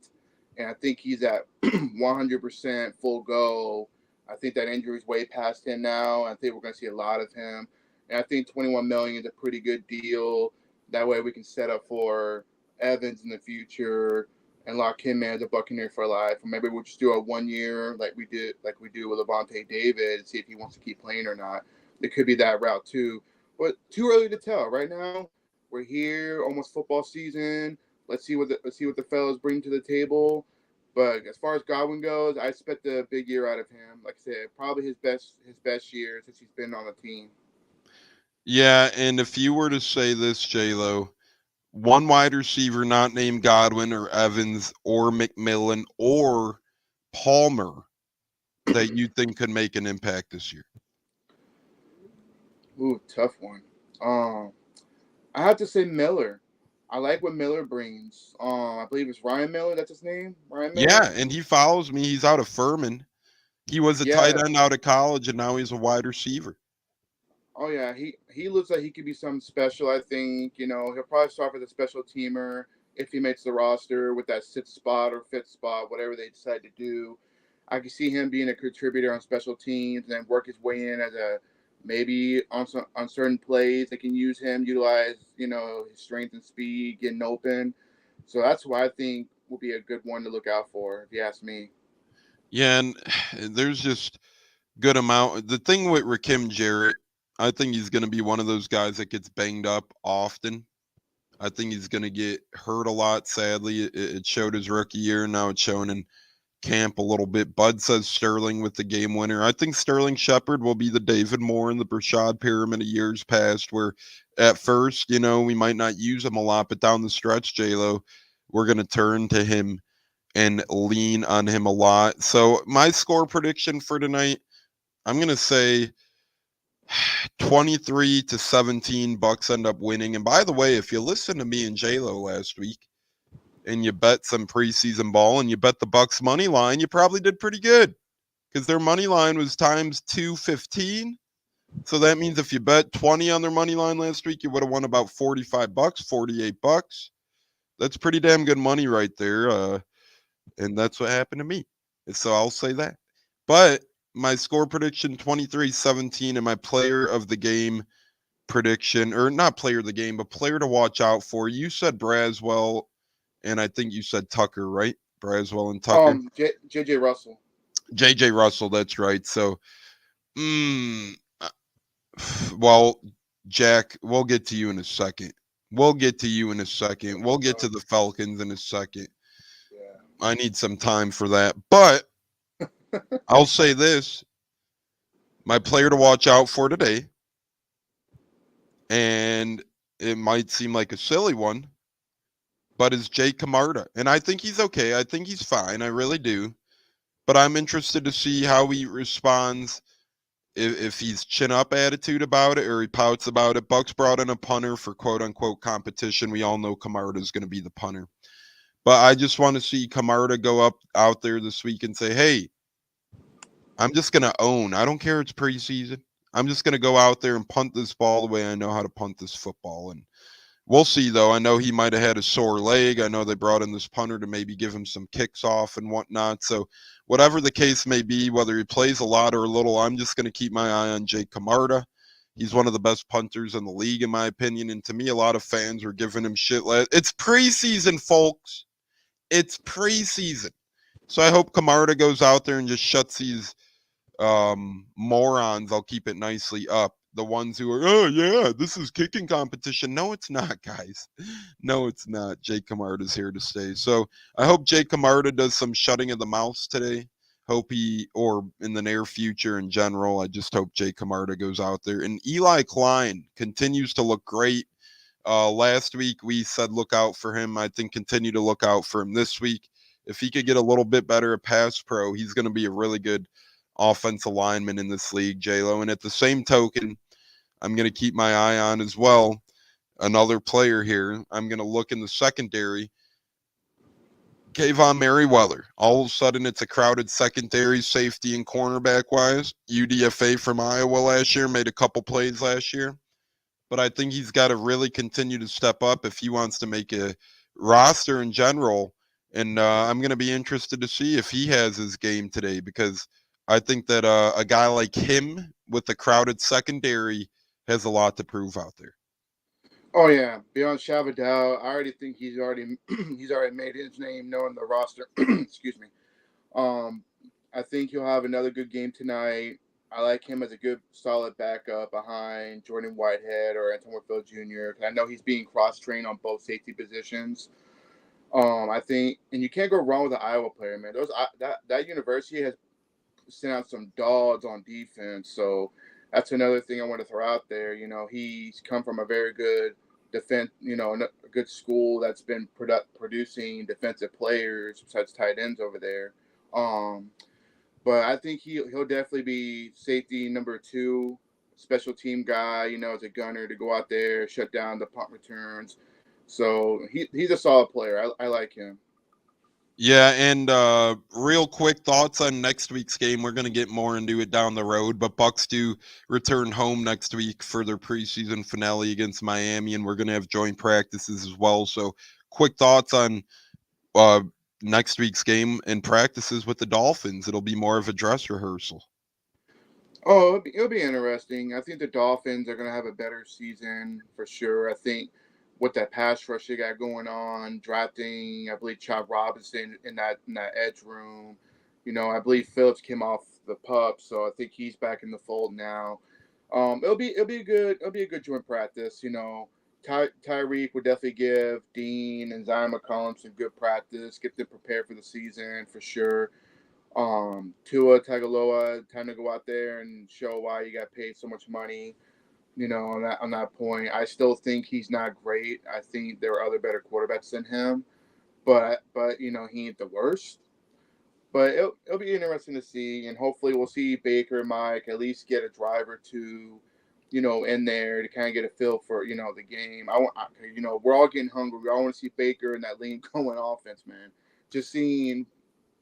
And I think he's at 100% full go. I think that injury is way past him now. I think we're going to see a lot of him. And I think 21 million is a pretty good deal. That way we can set up for Evans in the future and lock him in as a Buccaneer for life. Or maybe we'll just do a 1 year like we do with Levante David and see if he wants to keep playing or not. It could be that route too. But too early to tell. Right now, we're here, almost football season. Let's see what the fellas bring to the table. But as far as Godwin goes, I expect a big year out of him. Like I said, probably his best year since he's been on the team. Yeah, and if you were to say this, J-Lo, one wide receiver not named Godwin or Evans or McMillan or Palmer that you think could make an impact this year? Ooh, tough one. I have to say Miller. I like what Miller brings. I believe it's Ryan Miller. That's his name, Ryan Yeah, Miller. and he follows me. He's out of Furman. He was a tight Yeah. end out of college, and now he's a wide receiver. Oh yeah. He looks like he could be something special. I think he'll probably start as a special teamer if he makes the roster with that sixth spot or fifth spot, whatever they decide to do. I can see him being a contributor on special teams and then work his way in as a maybe on certain plays they can use him, utilize his strength and speed, getting open. So that's what I think will be a good one to look out for, if you ask me. Yeah, and there's just good amount. The thing with Rakim Jarrett, I think he's going to be one of those guys that gets banged up often. I think he's going to get hurt a lot. Sadly, it showed his rookie year. Now it's showing in camp a little bit. Bud says Sterling with the game winner. I think Sterling Shepard will be the David Moore in the Brashad pyramid of years past, where at first, we might not use him a lot, but down the stretch, J-Lo, we're going to turn to him and lean on him a lot. So my score prediction for tonight, I'm going to say 23-17 Bucs end up winning. And by the way, if you listen to me and J-Lo last week and you bet some preseason ball and you bet the Bucs money line, you probably did pretty good because their money line was times 215. So that means if you bet 20 on their money line last week, you would have won about $45, $48. That's pretty damn good money right there. And that's what happened to me. So I'll say that. But my score prediction 23-17 and my player of the game prediction, or not player of the game, but player to watch out for. You said Braswell, and I think you said Tucker, right? Braswell and Tucker. JJ Russell. JJ Russell, that's right. So, well, Jack, we'll get to you in a second. We'll get to the Falcons in a second. Yeah. I need some time for that. But I'll say this. My player to watch out for today, and it might seem like a silly one, but is Jake Camarda. And I think he's okay. I think he's fine. I really do. But I'm interested to see how he responds if he's chin up attitude about it or he pouts about it. Bucs brought in a punter for quote unquote competition. We all know Camarda is going to be the punter. But I just want to see Camarda go out there this week and say, hey, I'm just going to own. I don't care it's preseason. I'm just going to go out there and punt this ball the way I know how to punt this football. And we'll see, though. I know he might have had a sore leg. I know they brought in this punter to maybe give him some kicks off and whatnot. So whatever the case may be, whether he plays a lot or a little, I'm just going to keep my eye on Jake Camarda. He's one of the best punters in the league, in my opinion. And to me, a lot of fans were giving him shit. It's preseason, folks. It's preseason. So I hope Camarda goes out there and just shuts these morons, I'll keep it nicely up. The ones who are, oh yeah, this is kicking competition. No, it's not, guys. No, it's not. Jake Camarda's here to stay. So I hope Jake Camarda does some shutting of the mouths today. Hope or in the near future in general, I just hope Jake Camarda goes out there. And Eli Klein continues to look great. Last week we said look out for him. I think continue to look out for him this week. If he could get a little bit better at pass pro, he's going to be a really good offensive lineman in this league, J-Lo. And at the same token, I'm going to keep my eye on as well another player here. I'm going to look in the secondary. Kayvon Merriweather. All of a sudden, it's a crowded secondary, safety and cornerback-wise. UDFA from Iowa last year, made a couple plays last year. But I think he's got to really continue to step up if he wants to make a roster in general. And I'm going to be interested to see if he has his game today because I think that a guy like him with the crowded secondary has a lot to prove out there. Oh yeah, beyond Shavadal, I already think he's already made his name known in the roster. Excuse me. I think he'll have another good game tonight. I like him as a good, solid backup behind Jordan Whitehead or Anton Warfield Jr. I know he's being cross-trained on both safety positions. I think, and you can't go wrong with an Iowa player, man. That university has sent out some dogs on defense, so that's another thing I want to throw out there. He's come from a very good defense, a good school that's been producing defensive players besides tight ends over there. But I think he'll definitely be safety number 2, special team guy, as a gunner to go out there, shut down the punt returns. So he's a solid player. I like him. Yeah, and real quick thoughts on next week's game. We're going to get more into it down the road, but Bucs do return home next week for their preseason finale against Miami, and we're going to have joint practices as well. So, quick thoughts on next week's game and practices with the Dolphins. It'll be more of a dress rehearsal. Oh, it'll be interesting. I think the Dolphins are going to have a better season for sure. I think with that pass rush they got going on, drafting, I believe Chad Robinson in that edge room. I believe Phillips came off the pup, so I think he's back in the fold now. It'll be a good joint practice. Tyreek would definitely give Dean and Zion McCollum some good practice, get them prepared for the season for sure. Tua Tagovailoa, time to go out there and show why you got paid so much money. On that point, I still think he's not great. I think there are other better quarterbacks than him, but he ain't the worst. But it'll be interesting to see, and hopefully we'll see Baker and Mike at least get a drive or two, in there to kind of get a feel for the game. We're all getting hungry. We all want to see Baker and that lean going offense, man. Just seeing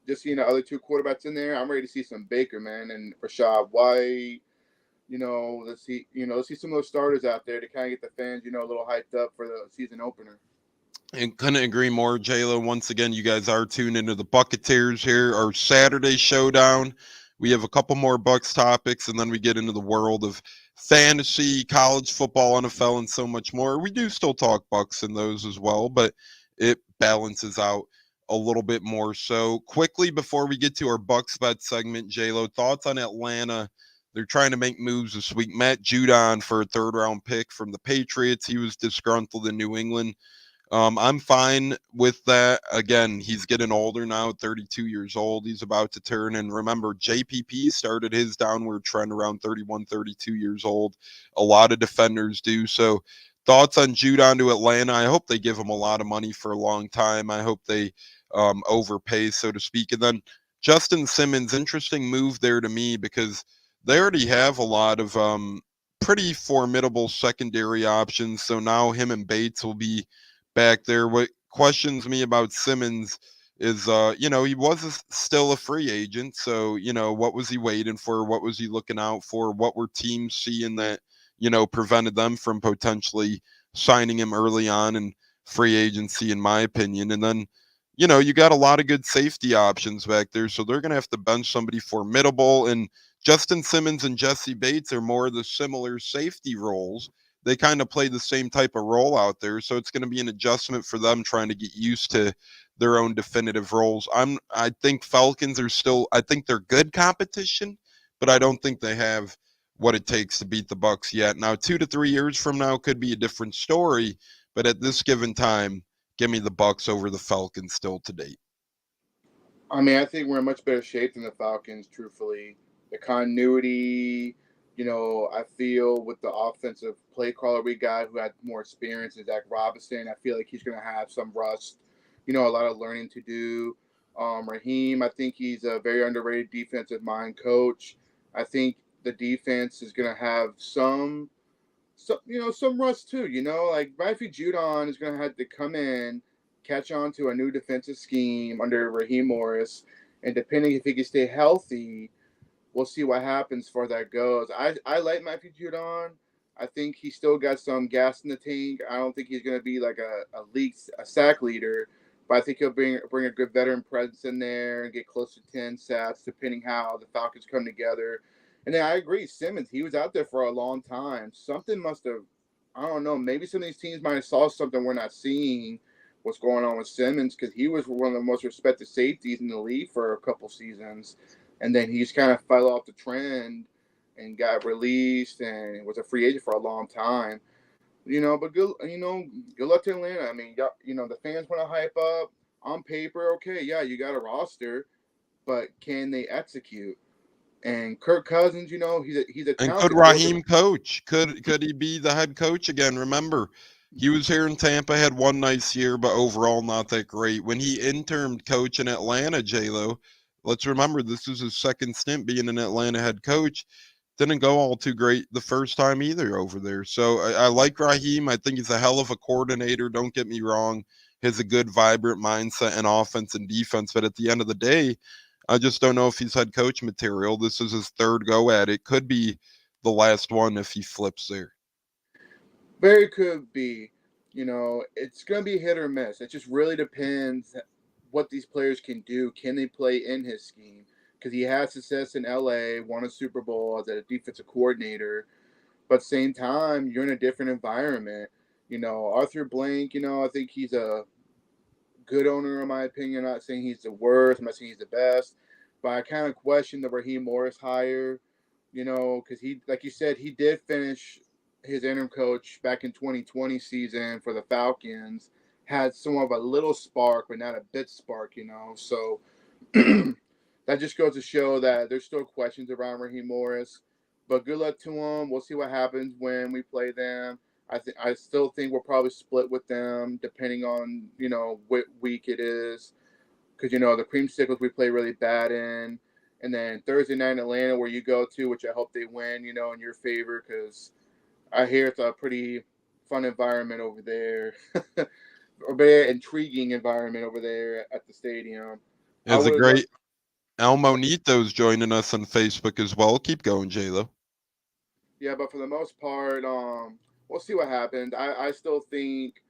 the other 2 quarterbacks in there, I'm ready to see some Baker, man, and Rashad White. Let's see some of those starters out there to kind of get the fans, a little hyped up for the season opener. And couldn't agree more, J-Lo. Once again, you guys are tuned into the Buccaneers here, our Saturday showdown. We have a couple more Bucs topics, and then we get into the world of fantasy, college football, NFL, and so much more. We do still talk Bucs in those as well, but it balances out a little bit more. So quickly before we get to our Bucs Bet segment, J-Lo, thoughts on Atlanta? They're trying to make moves this week. Matt Judon for a 3rd-round pick from the Patriots. He was disgruntled in New England. I'm fine with that. Again, he's getting older now, 32 years old. He's about to turn. And remember, JPP started his downward trend around 31, 32 years old. A lot of defenders do. So thoughts on Judon to Atlanta? I hope they give him a lot of money for a long time. I hope they overpay, so to speak. And then Justin Simmons, interesting move there to me because they already have a lot of pretty formidable secondary options. So now him and Bates will be back there. What questions me about Simmons is, he was still a free agent. So, what was he waiting for? What was he looking out for? What were teams seeing that, prevented them from potentially signing him early on in free agency, in my opinion? And then, you got a lot of good safety options back there. So they're going to have to bench somebody formidable. And Justin Simmons and Jesse Bates are more of the similar safety roles. They kind of play the same type of role out there. So it's going to be an adjustment for them trying to get used to their own definitive roles. I think Falcons are still, I think they're good competition, but I don't think they have what it takes to beat the Bucs yet. Now, 2 to 3 years from now could be a different story, but at this given time, give me the Bucs over the Falcons still to date. I mean, I think we're in much better shape than the Falcons, truthfully. The continuity, I feel with the offensive play caller we got who had more experience in Zach Robinson, I feel like he's going to have some rust, a lot of learning to do. Raheem, I think he's a very underrated defensive mind coach. I think the defense is going to have some rust too, like Matthew Judon is going to have to come in, catch on to a new defensive scheme under Raheem Morris, and depending if he can stay healthy, we'll see what happens for that goes. I like Matthew Judon. I think he still got some gas in the tank. I don't think he's going to be like a sack leader, but I think he'll bring a good veteran presence in there and get close to 10 sacks, depending how the Falcons come together. And then I agree, Simmons, he was out there for a long time. Something must have, I don't know, maybe some of these teams might have saw something we're not seeing what's going on with Simmons, because he was one of the most respected safeties in the league for a couple seasons. And then he just kind of fell off the trend and got released and was a free agent for a long time. But good luck to Atlanta. I mean, the fans want to hype up on paper. Okay, yeah, you got a roster, but can they execute? And Kirk Cousins, he's a talented. And could Raheem coach? Could he be the head coach again? Remember, he was here in Tampa, had one nice year, but overall not that great. When he interned coach in Atlanta, J-Lo, let's remember this is his second stint being an Atlanta head coach. Didn't go all too great the first time either over there. So I like Raheem. I think he's a hell of a coordinator. Don't get me wrong. He has a good, vibrant mindset in offense and defense. But at the end of the day, I just don't know if he's head coach material. This is his third go at it. Could be the last one if he flips there. Very could be. You know, it's going to be hit or miss. It just really depends what these players can do. Can they play in his scheme? Because he had success in LA, won a Super Bowl as a defensive coordinator. But at the same time, you're in a different environment. You know, Arthur Blank, you know, I think he's a good owner, in my opinion. I'm not saying he's the worst. I'm not saying he's the best. But I kind of question the Raheem Morris hire, you know, because he, like you said, he did finish his interim coach back in 2020 season for the Falcons. Had somewhat of a little spark, but not a big spark, you know. So that just goes to show that there's still questions around Raheem Morris. But good luck to him. We'll see what happens when we play them. I still think we'll probably split with them depending on, you know, what week it is. Because, you know, the Creamsicles we play really bad in. And then Thursday night in Atlanta where you go to, which I hope they win, you know, in your favor. Because I hear it's a pretty fun environment over there. A very intriguing environment over there at the stadium. As a great Elmo Nito's joining us on Facebook as well. Keep going, J-Lo. Yeah, but for the most part, we'll see what happens. I still think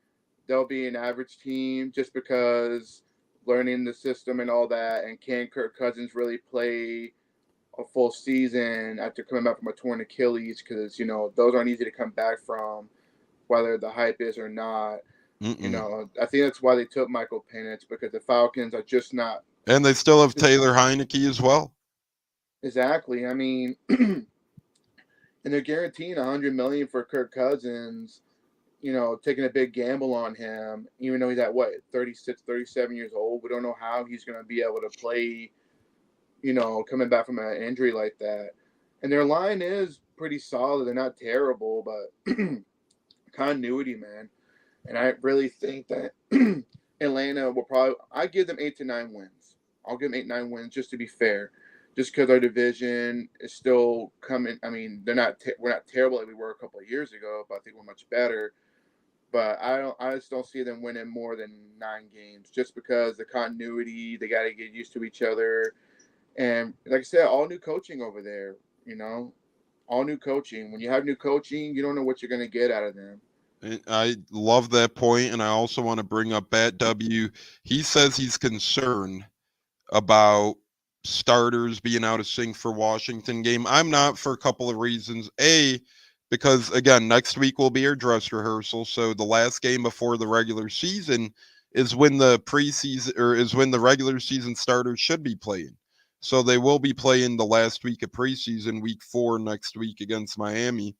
they'll be an average team just because learning the system and all that. And can Kirk Cousins really play a full season after coming back from a torn Achilles? Because, you know, those aren't easy to come back from, whether the hype is or not. You know, I think that's why they took Michael Penix, because the Falcons are just not. And they still have Taylor Heineke as well. Exactly. I mean, and they're guaranteeing $100 million for Kirk Cousins, you know, taking a big gamble on him, even though he's at, 36, 37 years old. We don't know how he's going to be able to play, you know, coming back from an injury like that. And their line is pretty solid. They're not terrible, but continuity, man. And I really think that Atlanta will probably – I give them 8 to 9 wins. I'll give them 8, 9 wins just to be fair. Just because our division is still coming. I mean, we're not terrible like we were a couple of years ago, but I think we're much better. But I just don't see them winning more than 9 games, just because the continuity, they got to get used to each other. And like I said, all new coaching over there, you know, all new coaching. When you have new coaching, you don't know what you're going to get out of them. I love that point, and I also want to bring up Bat W. He says he's concerned about starters being out of sync for Washington game. I'm not, for a couple of reasons. A, because again, next week will be our dress rehearsal, so the last game before the regular season is when the preseason, or is when the regular season starters should be playing. So they will be playing the last week of preseason, week 4 next week against Miami.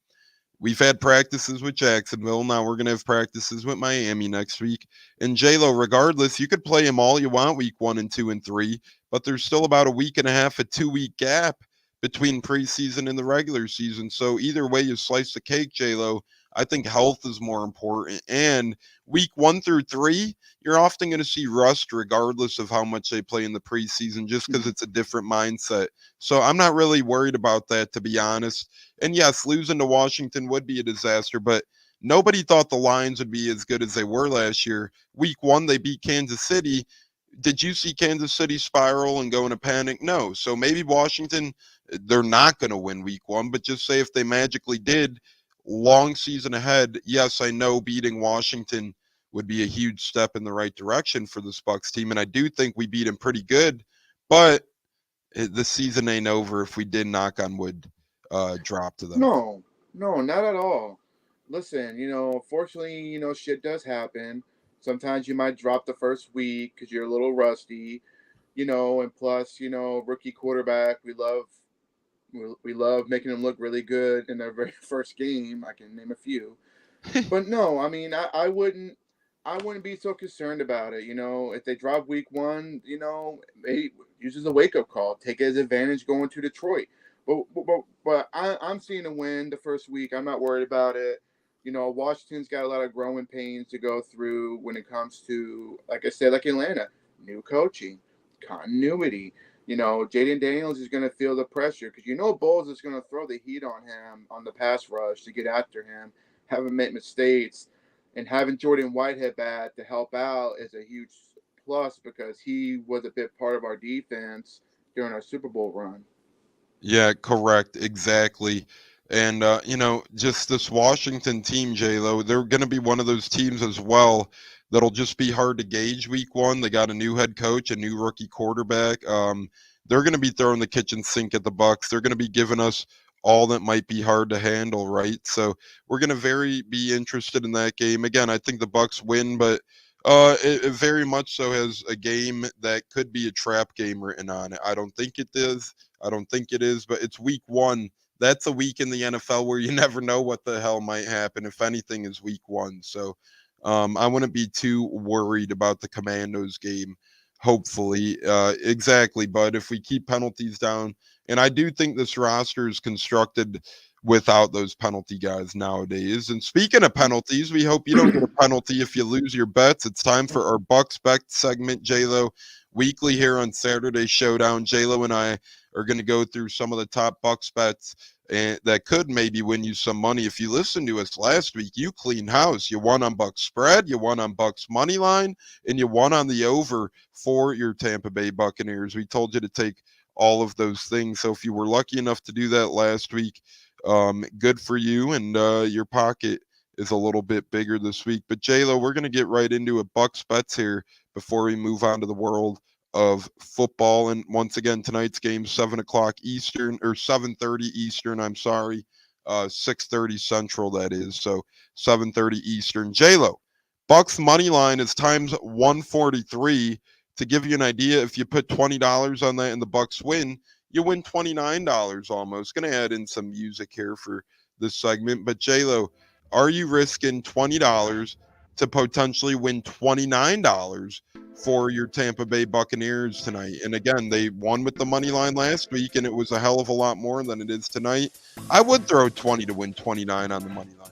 We've had practices with Jacksonville. Now we're going to have practices with Miami next week. And J-Lo, regardless, you could play them all you want week 1 and 2 and 3, but there's still about a week and a half, a 2-week gap between preseason and the regular season. So either way you slice the cake, J-Lo, I think health is more important. And week 1 through 3, you're often going to see rust regardless of how much they play in the preseason, just because it's a different mindset. So I'm not really worried about that, to be honest. And yes, losing to Washington would be a disaster, but nobody thought the Lions would be as good as they were last year. Week 1, they beat Kansas City. Did you see Kansas City spiral and go into panic? No. So maybe Washington, they're not going to win week 1, but just say if they magically did, long season ahead, yes, I know beating Washington would be a huge step in the right direction for this Bucs team, and I do think we beat them pretty good, but the season ain't over if we did, knock on wood, drop to them. No, not at all. Listen, you know, unfortunately, you know, shit does happen. Sometimes you might drop the first week because you're a little rusty, you know, and plus, you know, rookie quarterback, we love making them look really good in their very first game. I can name a few. But no, I mean, I wouldn't be so concerned about it. You know, if they drop week 1, you know, maybe use as a wake-up call. Take it as advantage going to Detroit. But I'm seeing a win the first week. I'm not worried about it. You know, Washington's got a lot of growing pains to go through when it comes to, like I said, like Atlanta, new coaching, continuity. Jaden Daniels is going to feel the pressure because Bowles is going to throw the heat on him on the pass rush to get after him, have him make mistakes, and having Jordan Whitehead back to help out is a huge plus because he was a big part of our defense during our Super Bowl run. Yeah, correct. Exactly. And, just this Washington team, J-Lo, they're going to be one of those teams as well that'll just be hard to gauge week one. They got a new head coach, a new rookie quarterback. They're going to be throwing the kitchen sink at the Bucs. They're going to be giving us all that might be hard to handle, right? So we're going to be interested in that game. Again, I think the Bucs win, but it very much so has a game that could be a trap game written on it. I don't think it is. I don't think it is, but it's week one. That's a week in the NFL where you never know what the hell might happen. If anything, is week one. So I wouldn't be too worried about the Commandos game. Hopefully, exactly. But if we keep penalties down, and I do think this roster is constructed without those penalty guys nowadays. And speaking of penalties, we hope you don't get a penalty if you lose your bets. It's time for our Bucs Bets segment, J-Lo, weekly here on Saturday Showdown. J-Lo and I are going to go through some of the top Bucs bets and that could maybe win you some money. If you listened to us last week, you cleaned house. You won on Bucs spread, you won on Bucs money line, and you won on the over for your Tampa Bay Buccaneers. We told you to take all of those things. So if you were lucky enough to do that last week, good for you, and your pocket is a little bit bigger this week. But J-Lo, we're going to get right into a Bucs Bets here before we move on to the world of football. And once again, tonight's game, 7 o'clock Eastern, or 7:30 Eastern, 6:30 Central, that is. So 7:30 Eastern. J-Lo, Bucs money line is times 143. To give you an idea, if you put $20 on that and the Bucs win, you win $29 almost. Going to add in some music here for this segment. But J-Lo, are you risking $20 to potentially win $29 for your Tampa Bay Buccaneers tonight? And again, they won with the money line last week, and it was a hell of a lot more than it is tonight. I would throw 20 to win 29 on the money line.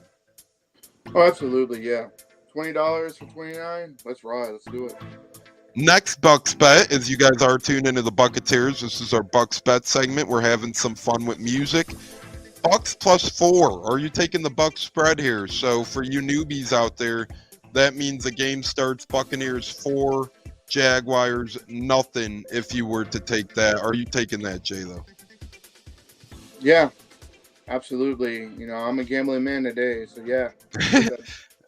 Oh, absolutely, yeah. $20 for 29. Let's ride. Let's do it. Next Bucs Bet, as you guys are tuned into the Buccaneers, this is our Bucs Bet segment. We're having some fun with music. Bucs +4. Are you taking the Bucs spread here? So for you newbies out there, that means the game starts Buccaneers 4, Jaguars nothing. If you were to take that, are you taking that, J-Lo? Yeah, absolutely. I'm a gambling man today, so yeah.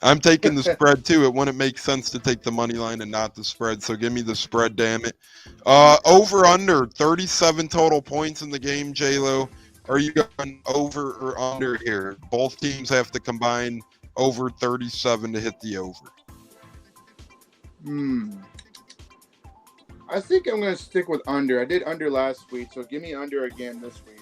I'm taking the spread too. It wouldn't make sense to take the money line and not the spread. So give me the spread, damn it. Over under 37 total points in the game, J-Lo. Are you going over or under here? Both teams have to combine over 37 to hit the over. I think I'm going to stick with under. I did under last week, so give me under again this week.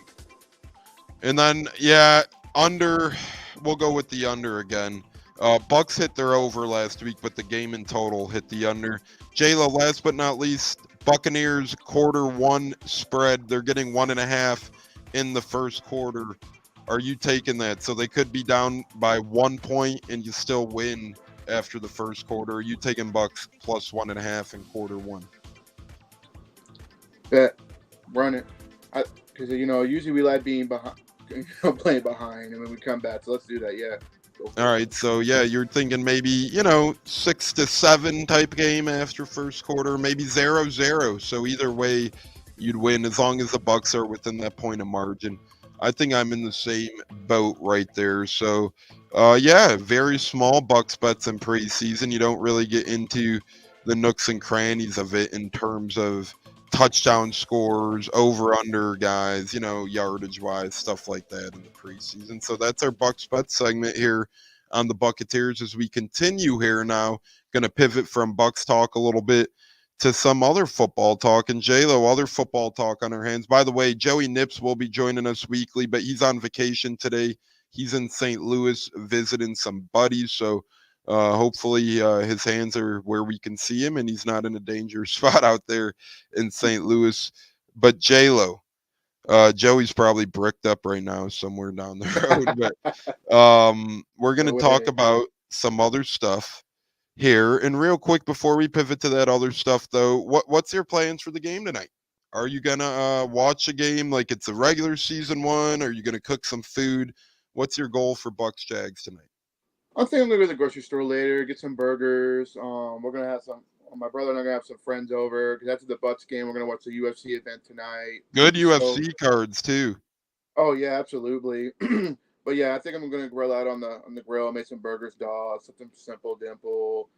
And then, yeah, under. We'll go with the under again. Bucs hit their over last week, but the game in total hit the under. J-Lo, last but not least, Buccaneers Q1 spread. They're getting 1.5 in the first quarter. Are you taking that? So they could be down by 1 point and you still win after the first quarter. Are you taking Bucs +1.5 in Q1? Bet. Run it. Because, usually we like being behind, playing behind, and when we come back. So let's do that, yeah. All right, so yeah, you're thinking maybe 6 to 7 type game after first quarter, maybe 0-0. So either way, you'd win as long as the Bucs are within that point of margin. I think I'm in the same boat right there. So, yeah, very small Bucs bets in preseason. You don't really get into the nooks and crannies of it in terms of touchdown scores, over/under guys, yardage-wise, stuff like that in the preseason. So that's our Bucs Bet segment here on the Buccaneers as we continue here now. Going to pivot from Bucs talk a little bit to some other football talk. And J-Lo, other football talk on our hands. By the way, Joey Nips will be joining us weekly, but he's on vacation today. He's in St. Louis visiting some buddies, so hopefully his hands are where we can see him and he's not in a dangerous spot out there in St. Louis. But J-Lo, Joey's probably bricked up right now somewhere down the road. But we're going to talk about some other stuff here. And real quick, before we pivot to that other stuff, though, what's your plans for the game tonight? Are you gonna watch a game like it's a regular season one? Are you gonna cook some food? What's your goal for Bucs Jags tonight? I think I'm gonna go to the grocery store later, get some burgers. We're gonna have some. My brother and I are gonna have some friends over because after the Bucs game, we're gonna watch the UFC event tonight. Good So, UFC cards too. oh yeah, absolutely. But yeah, I think I'm gonna grill out on the grill, make some burgers, dogs, something simple, dimple.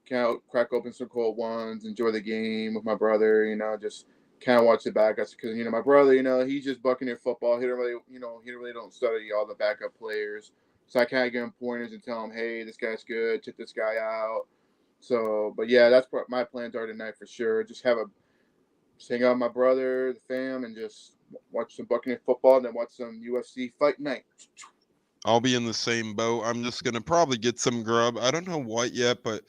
Crack open some cold ones, enjoy the game with my brother. Just kind of watch the backups because my brother, he's just Buccaneer football. He don't really, he really don't study all the backup players. So I kind of give him pointers and tell him, hey, this guy's good. Check this guy out. So, but yeah, that's what my plans are tonight for sure. Just hang out with my brother, the fam, and just watch some Buccaneer football, and then watch some UFC fight night. I'll be in the same boat. I'm just gonna probably get some grub. I don't know what yet, but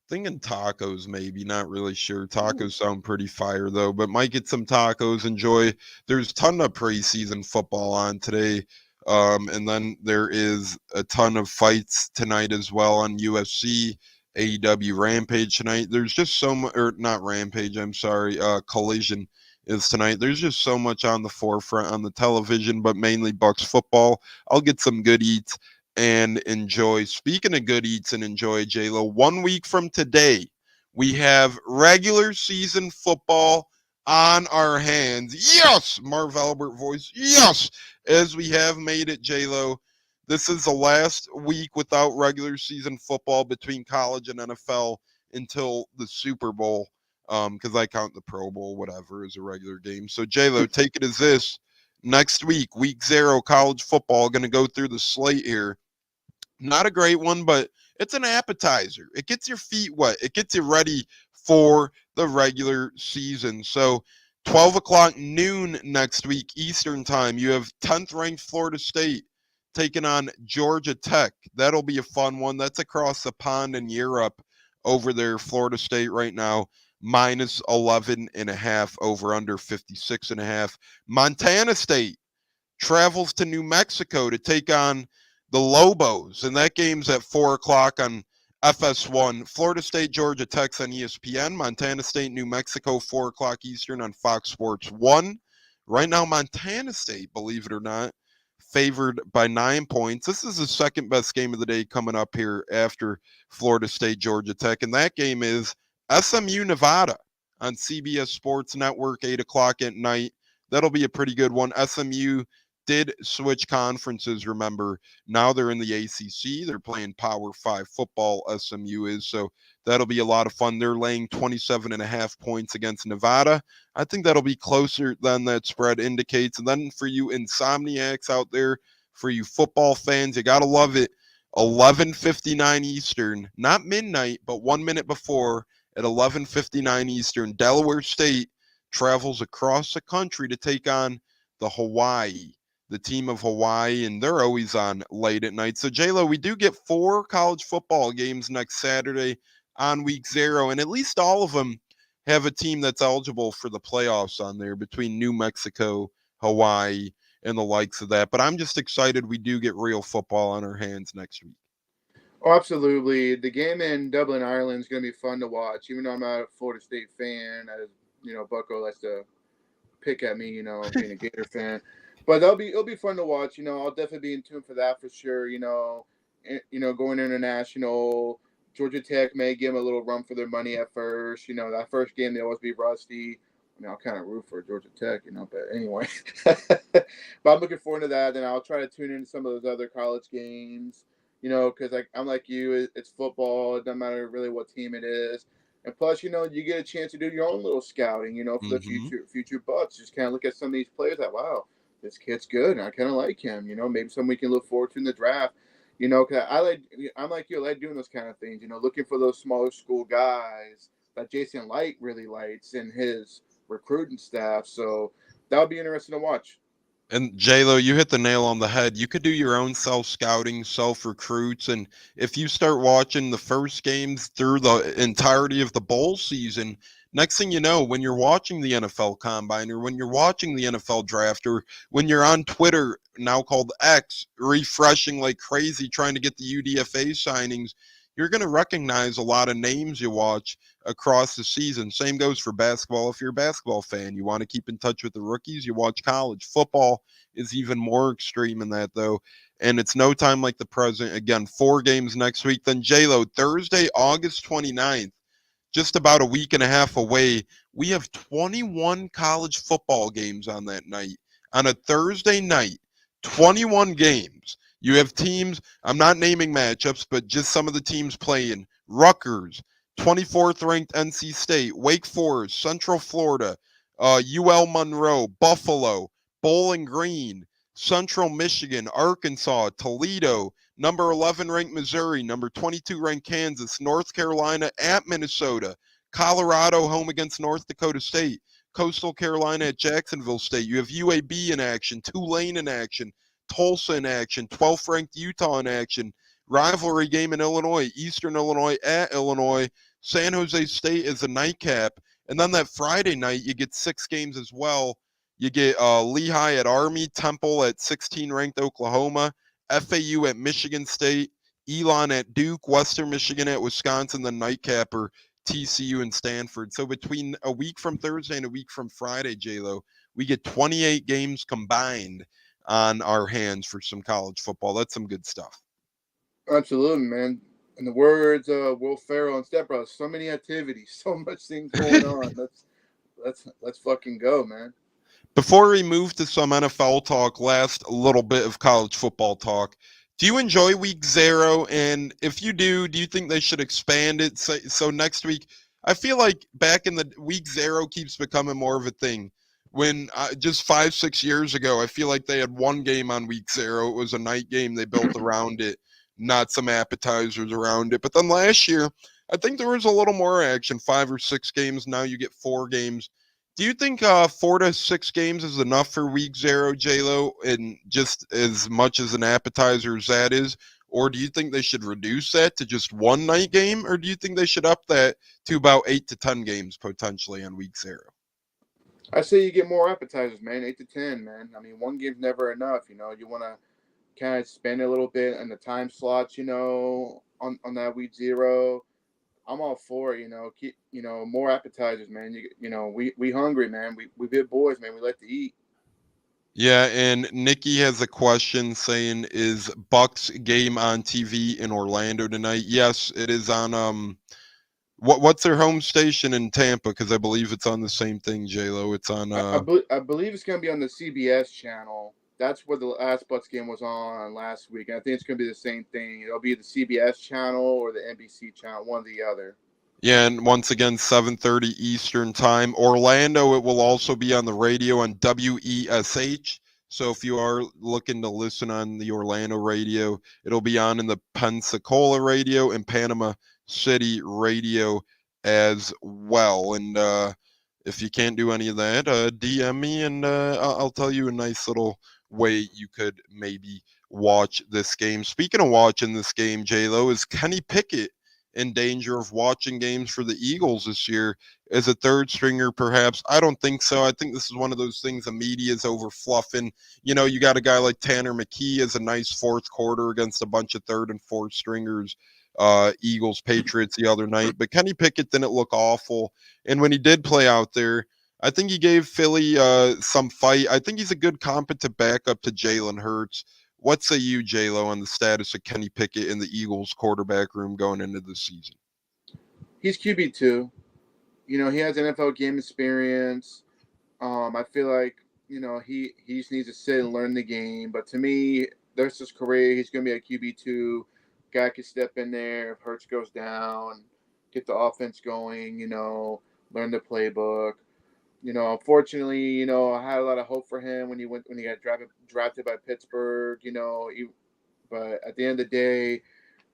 thinking tacos maybe. Not really sure. Tacos sound pretty fire though, but might get some tacos. Enjoy. There's a ton of preseason football on today. And then there is a ton of fights tonight as well on UFC, AEW Rampage tonight. There's just so much, or not Rampage, I'm sorry, Collision is tonight. There's just so much on the forefront on the television, but mainly Bucs football. I'll get some good eats and enjoy. Speaking of good eats and enjoy, J-Lo, 1 week from today, we have regular season football on our hands. Yes, Marv Albert voice. Yes, as we have made it, J-Lo. This is the last week without regular season football between college and NFL until the Super Bowl, because I count the Pro Bowl, whatever, as a regular game. So, J-Lo, take it as this. Next week 0, college football, going to go through the slate here. Not a great one, but it's an appetizer. It gets your feet wet. It gets you ready for the regular season. So 12 o'clock noon next week, Eastern time, you have 10th ranked Florida State taking on Georgia Tech. That'll be a fun one. That's across the pond in Europe over there. Florida State right now, minus 11.5, over under 56.5. Montana State travels to New Mexico to take on the Lobos, and that game's at 4 o'clock on FS1. Florida State, Georgia Tech's on ESPN. Montana State, New Mexico, 4 o'clock Eastern on Fox Sports 1. Right now, Montana State, believe it or not, favored by 9 points. This is the second best game of the day coming up here after Florida State, Georgia Tech, and that game is SMU, Nevada on CBS Sports Network, 8 o'clock at night. That'll be a pretty good one. SMU did switch conferences, remember. Now they're in the ACC. They're playing Power 5 football, SMU is. So that'll be a lot of fun. They're laying 27.5 points against Nevada. I think that'll be closer than that spread indicates. And then for you insomniacs out there, for you football fans, you got to love it. 11:59 Eastern, not midnight, but 1 minute before at 11:59 Eastern, Delaware State travels across the country to take on the team of Hawaii, and they're always on late at night. So, J-Lo, we do get 4 college football games next Saturday on week 0, and at least all of them have a team that's eligible for the playoffs on there between New Mexico, Hawaii, and the likes of that. But I'm just excited we do get real football on our hands next week. Oh, absolutely. The game in Dublin, Ireland is going to be fun to watch, even though I'm not a Florida State fan. As Bucko likes to pick at me, being a Gator fan. But it'll be fun to watch. I'll definitely be in tune for that for sure. Going international. Georgia Tech may give them a little run for their money at first. That first game they always be rusty. I'll kind of root for Georgia Tech, but anyway. But I'm looking forward to that. And I'll try to tune into some of those other college games. Because I'm like you, it's football. It doesn't matter really what team it is. And plus, you get a chance to do your own little scouting, for the future Bucs. Just kind of look at some of these players like, wow, this kid's good, and I kind of like him. Maybe someone we can look forward to in the draft. Because I'm like you, I like doing those kind of things. Looking for those smaller school guys that Jason Light really likes in his recruiting staff. So that'll be interesting to watch. And J-Lo, you hit the nail on the head. You could do your own self-scouting, self-recruits, and if you start watching the first games through the entirety of the bowl season, next thing you know, when you're watching the NFL Combine or when you're watching the NFL Draft or when you're on Twitter, now called X, refreshing like crazy, trying to get the UDFA signings, you're going to recognize a lot of names you watch across the season. Same goes for basketball. If you're a basketball fan, you want to keep in touch with the rookies, you watch college. Football is even more extreme in that, though. And it's no time like the present. Again, 4 games next week. Then J-Lo, Thursday, August 29th, just about a week and a half away. We have 21 college football games on that night. On a Thursday night, 21 games. You have teams, I'm not naming matchups, but just some of the teams playing. Rutgers, 24th ranked NC State, Wake Forest, Central Florida, UL Monroe, Buffalo, Bowling Green, Central Michigan, Arkansas, Toledo, number 11 ranked Missouri, number 22 ranked Kansas, North Carolina at Minnesota, Colorado home against North Dakota State, Coastal Carolina at Jacksonville State. You have UAB in action, Tulane in action, Tulsa in action, 12th ranked Utah in action, rivalry game in Illinois, Eastern Illinois at Illinois, San Jose State is a nightcap. And then that Friday night, you get 6 games as well. You get Lehigh at Army, Temple at 16 ranked Oklahoma, FAU at Michigan State, Elon at Duke, Western Michigan at Wisconsin, the nightcapper, TCU and Stanford. So between a week from Thursday and a week from Friday, J-Lo, we get 28 games combined on our hands for some college football. That's some good stuff. Absolutely, man. In the words of Will Ferrell and Step Brothers, so many activities, so much things going on. Let's fucking go, man. Before we move to some NFL talk, last little bit of college football talk. Do you enjoy week 0? And if you do you think they should expand it? So next week, I feel like back in the week 0 keeps becoming more of a thing. When just 5-6 years ago, I feel like they had one game on week 0. It was a night game. They built around it, not some appetizers around it. But then last year, I think there was a little more action, 5 or 6 games. Now you get 4 games. Do you think 4 to 6 games is enough for week 0, J-Lo, and just as much as an appetizer as that is? Or do you think they should reduce that to just one night game? Or do you think they should up that to about 8 to 10 games potentially on week 0? I say you get more appetizers, man. 8 to 10, man. I mean, one game's never enough. You know, you want to kind of spend a little bit in the time slots, you know, on that week 0. I'm all for it, you know. Keep, you know, more appetizers, man. You know, we hungry, man. We big boys, man. We like to eat. Yeah, and Nikki has a question saying, is Bucs game on TV in Orlando tonight? Yes, it is on what's their home station in Tampa? Because I believe it's on the same thing, J-Lo. It's on I believe it's going to be on the CBS channel. That's where the last Bucs game was on last week. And I think it's going to be the same thing. It'll be the CBS channel or the NBC channel, one or the other. Yeah, and once again, 7:30 Eastern time. Orlando, it will also be on the radio on WESH. So if you are looking to listen on the Orlando radio, it'll be on in the Pensacola radio and Panama City radio as well. And if you can't do any of that, DM me and I'll tell you a nice little way you could maybe watch this game. Speaking of watching this game, J-Lo, is Kenny Pickett in danger of watching games for the Eagles this year as a third stringer, perhaps? I don't think so. I think this is one of those things the media is over fluffing. You know, you got a guy like Tanner McKee as a nice fourth quarter against a bunch of third and fourth stringers, Eagles, Patriots the other night. But Kenny Pickett didn't look awful. And when he did play out there, I think he gave Philly some fight. I think he's a good competent backup to Jalen Hurts. What say you, J-Lo, on the status of Kenny Pickett in the Eagles quarterback room going into the season? He's QB2. You know, he has NFL game experience. I feel like, you know, he just needs to sit and learn the game. But to me, there's his career. He's going to be a QB2. Guy can step in there if Hurts goes down, get the offense going, you know, learn the playbook. You know, unfortunately, you know, I had a lot of hope for him when he got drafted by Pittsburgh. You know, but at the end of the day,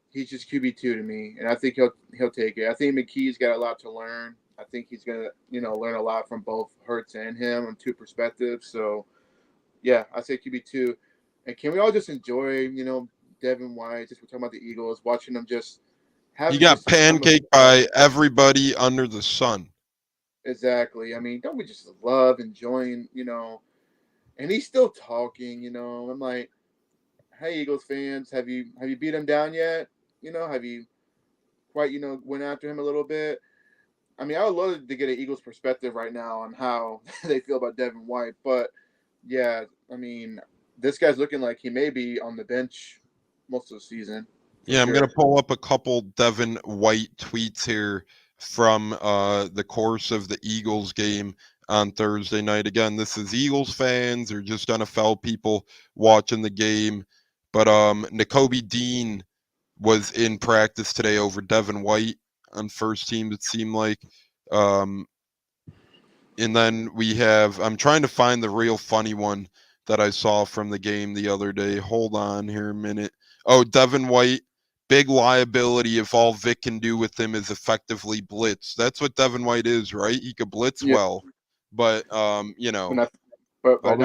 he's just QB2 to me, and I think he'll take it. I think McKee's got a lot to learn. I think he's gonna, you know, learn a lot from both Hurts and him on two perspectives. So, yeah, I say QB2. And can we all just enjoy, you know, Devin White? Just we're talking about the Eagles, watching them just have. He got pancaked by everybody under the sun. Exactly. I mean, don't we just love enjoying, you know? And he's still talking, you know. I'm like, hey, Eagles fans, have you beat him down yet? You know, have you quite, went after him a little bit. I mean, I would love to get an Eagles perspective right now on how they feel about Devin White. But, yeah, I mean, this guy's looking like he may be on the bench most of the season. Yeah, I'm sure. going to pull up a couple Devin White tweets here from the course of the Eagles game on Thursday night. Again, this is Eagles fans or just NFL people watching the game. But Nakobe Dean was in practice today over Devin White on first team, it seemed like. And then we have, I'm trying to find the real funny one that I saw from the game the other day. Hold on here a minute. Oh, Devin White, big liability if all Vic can do with him is effectively blitz. That's what Devin White is, right? He could blitz well, but other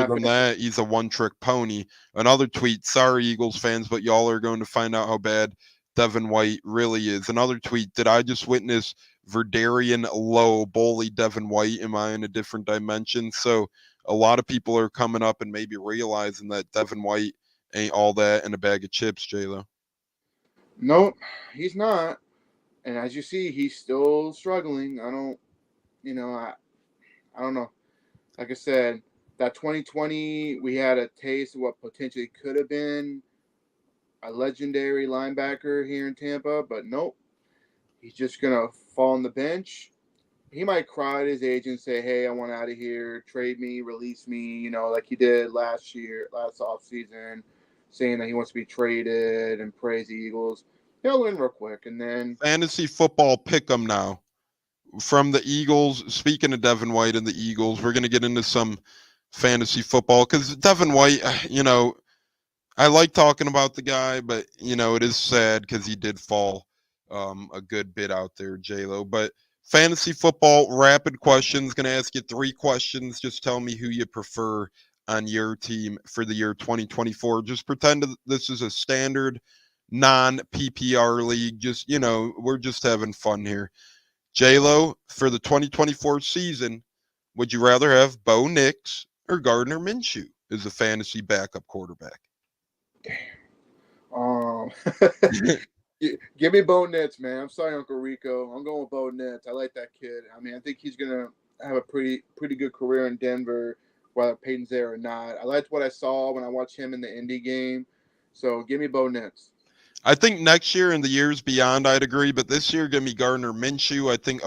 than that, he's a one-trick pony. Another tweet, sorry, Eagles fans, but y'all are going to find out how bad Devin White really is. Another tweet, did I just witness Verdarian Lowe bully Devin White? Am I in a different dimension? So a lot of people are coming up and maybe realizing that Devin White ain't all that in a bag of chips, J-Lo. Nope, he's not. And as you see, he's still struggling. I don't know. Like I said, that 2020, we had a taste of what potentially could have been a legendary linebacker here in Tampa, but nope. He's just going to fall on the bench. He might cry at his agent, say, hey, I want out of here, trade me, release me, like he did last offseason, saying that he wants to be traded and praise the Eagles. He'll win real quick, and then fantasy football pick'em now. From the Eagles, speaking of Devin White and the Eagles, we're going to get into some fantasy football because Devin White, I like talking about the guy, but, it is sad because he did fall a good bit out there, J-Lo. But fantasy football, rapid questions. Going to ask you 3 questions. Just tell me who you prefer on your team for the year 2024. Just pretend this is a standard non-PPR league. Just, we're just having fun here. J-Lo, for the 2024 season, would you rather have Bo Nix or Gardner Minshew as a fantasy backup quarterback? Give me Bo Nix, man. I'm sorry, Uncle Rico. I'm going with Bo Nix. I like that kid. I mean, I think he's gonna have a pretty good career in Denver, whether Peyton's there or not. I liked what I saw when I watched him in the Indy game. So give me Bo Nix. I think next year and the years beyond, I'd agree. But this year, give me Gardner Minshew. I think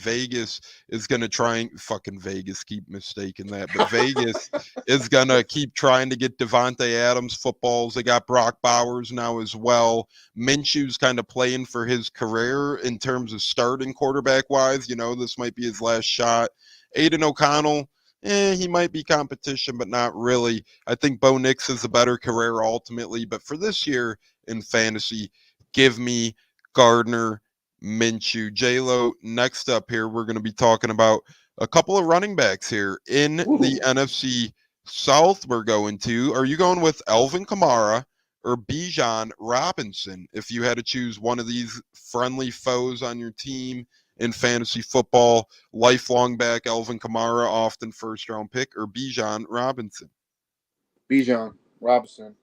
Vegas is going to try and fucking Vegas, keep mistaking that. But Vegas is going to keep trying to get Devontae Adams footballs. They got Brock Bowers now as well. Minshew's kind of playing for his career in terms of starting quarterback wise. This might be his last shot. Aiden O'Connell. He might be competition, but not really. I think Bo Nix is a better career ultimately. But for this year in fantasy, give me Gardner Minshew. J-Lo, next up here, we're going to be talking about a couple of running backs here in the NFC South we're going to. Are you going with Alvin Kamara or Bijan Robinson if you had to choose one of these friendly foes on your team in fantasy football? Lifelong back Alvin Kamara, often first-round pick, or Bijan Robinson? Bijan Robinson.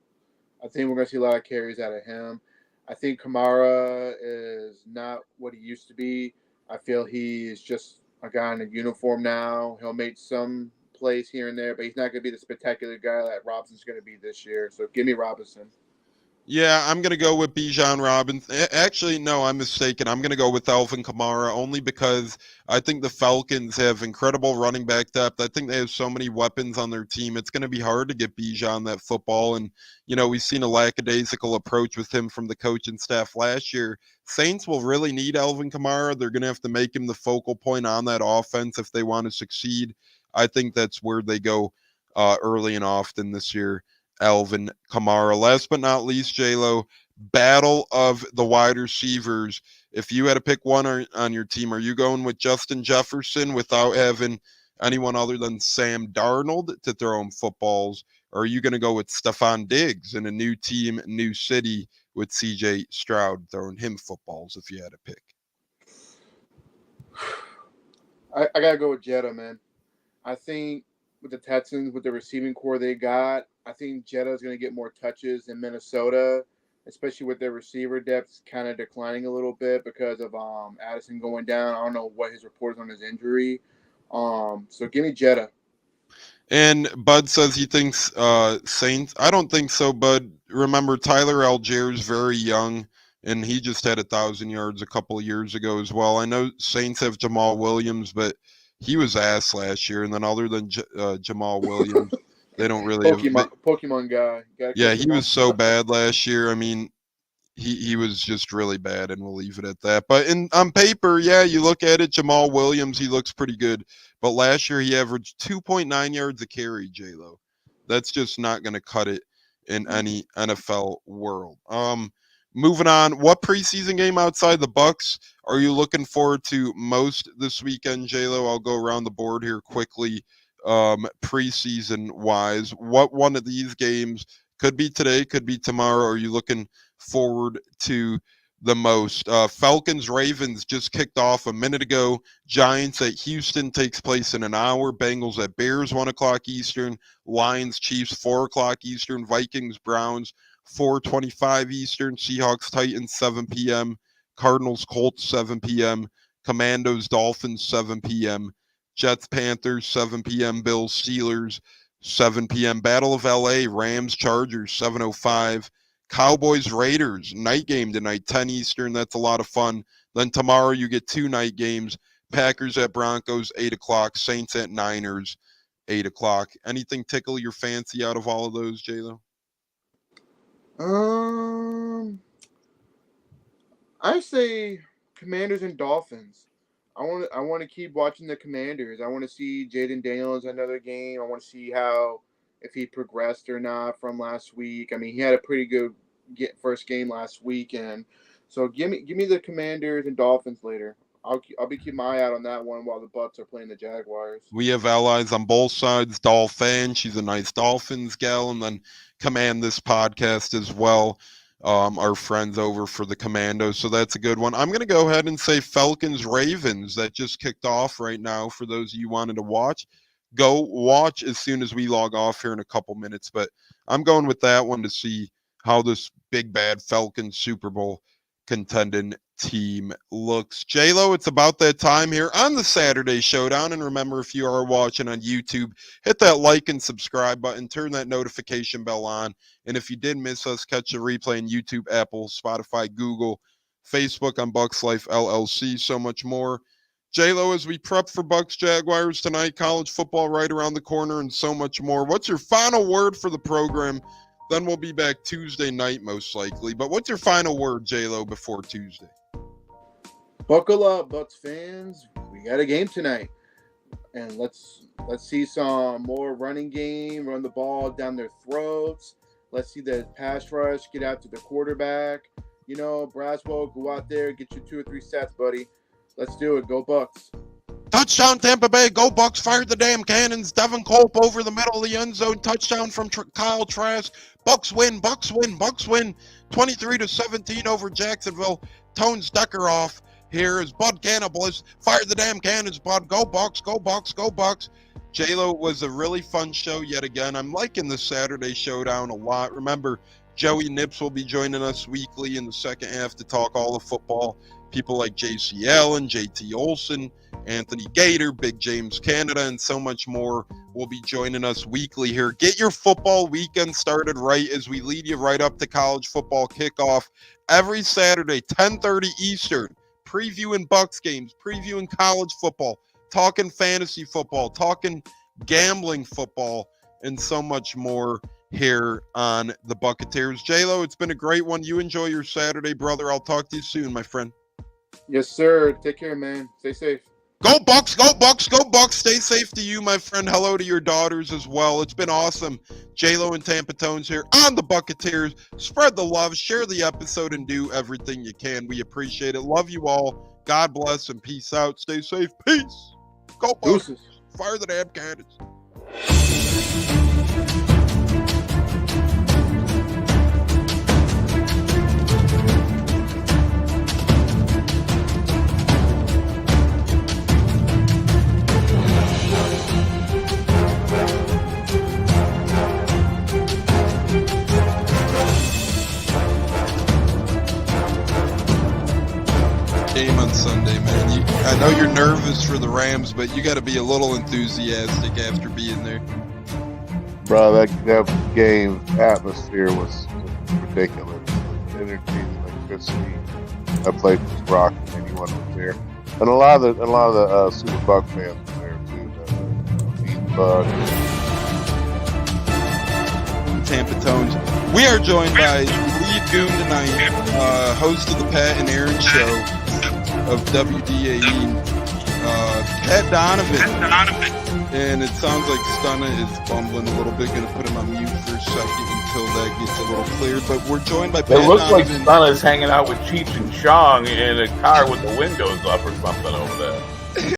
I think we're going to see a lot of carries out of him. I think Kamara is not what he used to be. I feel he is just a guy in a uniform now. He'll make some plays here and there, but he's not going to be the spectacular guy that Robinson's going to be this year. So give me Robinson. Yeah, I'm going to go with Bijan Robinson. Actually, no, I'm mistaken. I'm going to go with Alvin Kamara only because I think the Falcons have incredible running back depth. I think they have so many weapons on their team. It's going to be hard to get Bijan that football. And, we've seen a lackadaisical approach with him from the coaching staff last year. Saints will really need Alvin Kamara. They're going to have to make him the focal point on that offense if they want to succeed. I think that's where they go early and often this year. Alvin Kamara. Last but not least, J-Lo, battle of the wide receivers. If you had to pick one on your team, are you going with Justin Jefferson without having anyone other than Sam Darnold to throw him footballs? Or are you going to go with Stephon Diggs in a new team, new city with CJ Stroud throwing him footballs if you had to pick? I got to go with Jetta, man. I think with the Texans, with the receiving core they got, I think Jetta is going to get more touches in Minnesota especially with their receiver depth kind of declining a little bit because of Addison going down. I don't know what his report is on his injury. So give me Jetta. And Bud says he thinks Saints. I don't think so, Bud. Remember, Tyler Algier's very young, and he just had 1,000 yards a couple of years ago as well. I know Saints have Jamal Williams, but he was ass last year. And then other than Jamal Williams, they don't really Pokemon guy. Yeah, he was so bad last year. I mean, he was just really bad, and we'll leave it at that. But on paper, yeah, you look at it, Jamal Williams, he looks pretty good. But last year he averaged 2.9 yards a carry, J-Lo. That's just not going to cut it in any NFL world. Moving on, what preseason game outside the Bucs are you looking forward to most this weekend, J-Lo? I'll go around the board here quickly. Preseason wise, what one of these games could be today, could be tomorrow, are you looking forward to the most? Falcons Ravens just kicked off a minute ago. Giants at Houston takes place in an hour. Bengals at Bears 1:00 Eastern. Lions Chiefs 4:00 Eastern. Vikings Browns 4:25 Eastern. Seahawks Titans 7 p.m. Cardinals Colts 7 p.m. Commandos Dolphins 7 p.m. Jets Panthers 7 p.m. Bills Steelers 7 p.m. Battle of LA Rams Chargers 7:05. Cowboys Raiders night game tonight 10 Eastern. That's a lot of fun. Then tomorrow you get 2 night games. Packers at Broncos 8:00. Saints at Niners 8:00. Anything tickle your fancy out of all of those, J-Lo? I say Commanders and Dolphins. I want to keep watching the Commanders. I want to see Jaden Daniels another game. I want to see if he progressed or not from last week. I mean, he had a pretty good first game last weekend. So give me the Commanders and Dolphins later. I'll be keeping my eye out on that one while the Bucs are playing the Jaguars. We have allies on both sides. Dolphin, she's a nice Dolphins gal, and then command this podcast as well. Our friends over for the Commandos, so that's a good one. I'm going to go ahead and say Falcons Ravens. That just kicked off right now for those of you wanted to watch. Go watch as soon as we log off here in a couple minutes, but I'm going with that one to see how this big bad Falcons Super Bowl contending team looks. J-Lo, it's about that time here on the Saturday Showdown. And remember, if you are watching on YouTube, hit that like and subscribe button, turn that notification bell on. And if you did miss us, catch the replay on YouTube, Apple, Spotify, Google, Facebook on Bucs Life LLC, so much more. J-Lo, as we prep for Bucs Jaguars tonight, college football right around the corner, and so much more. What's your final word for the program? Then we'll be back Tuesday night, most likely. But what's your final word, J-Lo, before Tuesday? Buckle up, Bucs fans. We got a game tonight. And let's see some more running game, run the ball down their throats. Let's see the pass rush, get out to the quarterback. You know, Braswell, go out there, get you 2 or 3 sets, buddy. Let's do it. Go Bucs. Touchdown, Tampa Bay. Go Bucs. Fire the damn cannons. Devin Culp over the middle of the end zone. Touchdown from Kyle Trask. Bucs win. Bucs win. Bucs win. 23-17 over Jacksonville. Tones Decker off. Here is Bud Cannibals. Fire the damn cannons, Bud. Go Bucs. Go Bucs. Go Bucs. J-Lo, was a really fun show yet again. I'm liking the Saturday Showdown a lot. Remember, Joey Nips will be joining us weekly in the second half to talk all the football. People like J.C. Allen, J.T. Olson, Anthony Gator, Big James Canada, and so much more will be joining us weekly here. Get your football weekend started right as we lead you right up to college football kickoff every Saturday, 10:30 Eastern. Previewing Bucs games, previewing college football, talking fantasy football, talking gambling football, and so much more here on the Buccaneers. J-Lo, it's been a great one. You enjoy your Saturday, brother. I'll talk to you soon, my friend. Yes, sir. Take care, man. Stay safe. Go Bucs, go Bucs, go Bucs. Stay safe to you, my friend. Hello to your daughters as well. It's been awesome. J-Lo and Tampa Tones here on the Buccaneers. Spread the love, share the episode, and do everything you can. We appreciate it. Love you all. God bless and peace out. Stay safe. Peace. Go Bucs. Deuces. Fire the damn cannons. Travis for the Rams, but you got to be a little enthusiastic after being there. Bro, that game atmosphere was just ridiculous. The energy, the electricity. That place was rocking. Anyone was there, and a lot of the Super Bucs fans were there too. The Bucs. Tampa Tones. We are joined by lead goon tonight, host of the Pat and Aaron Show of WDAE, Pat Donovan. And it sounds like Stunna is bumbling a little bit. Going to put him on mute for a second until that gets a little cleared. But we're joined by Pat It looks like Donovan. Stunna's hanging out with Cheech and Chong in a car with the windows up or something over there.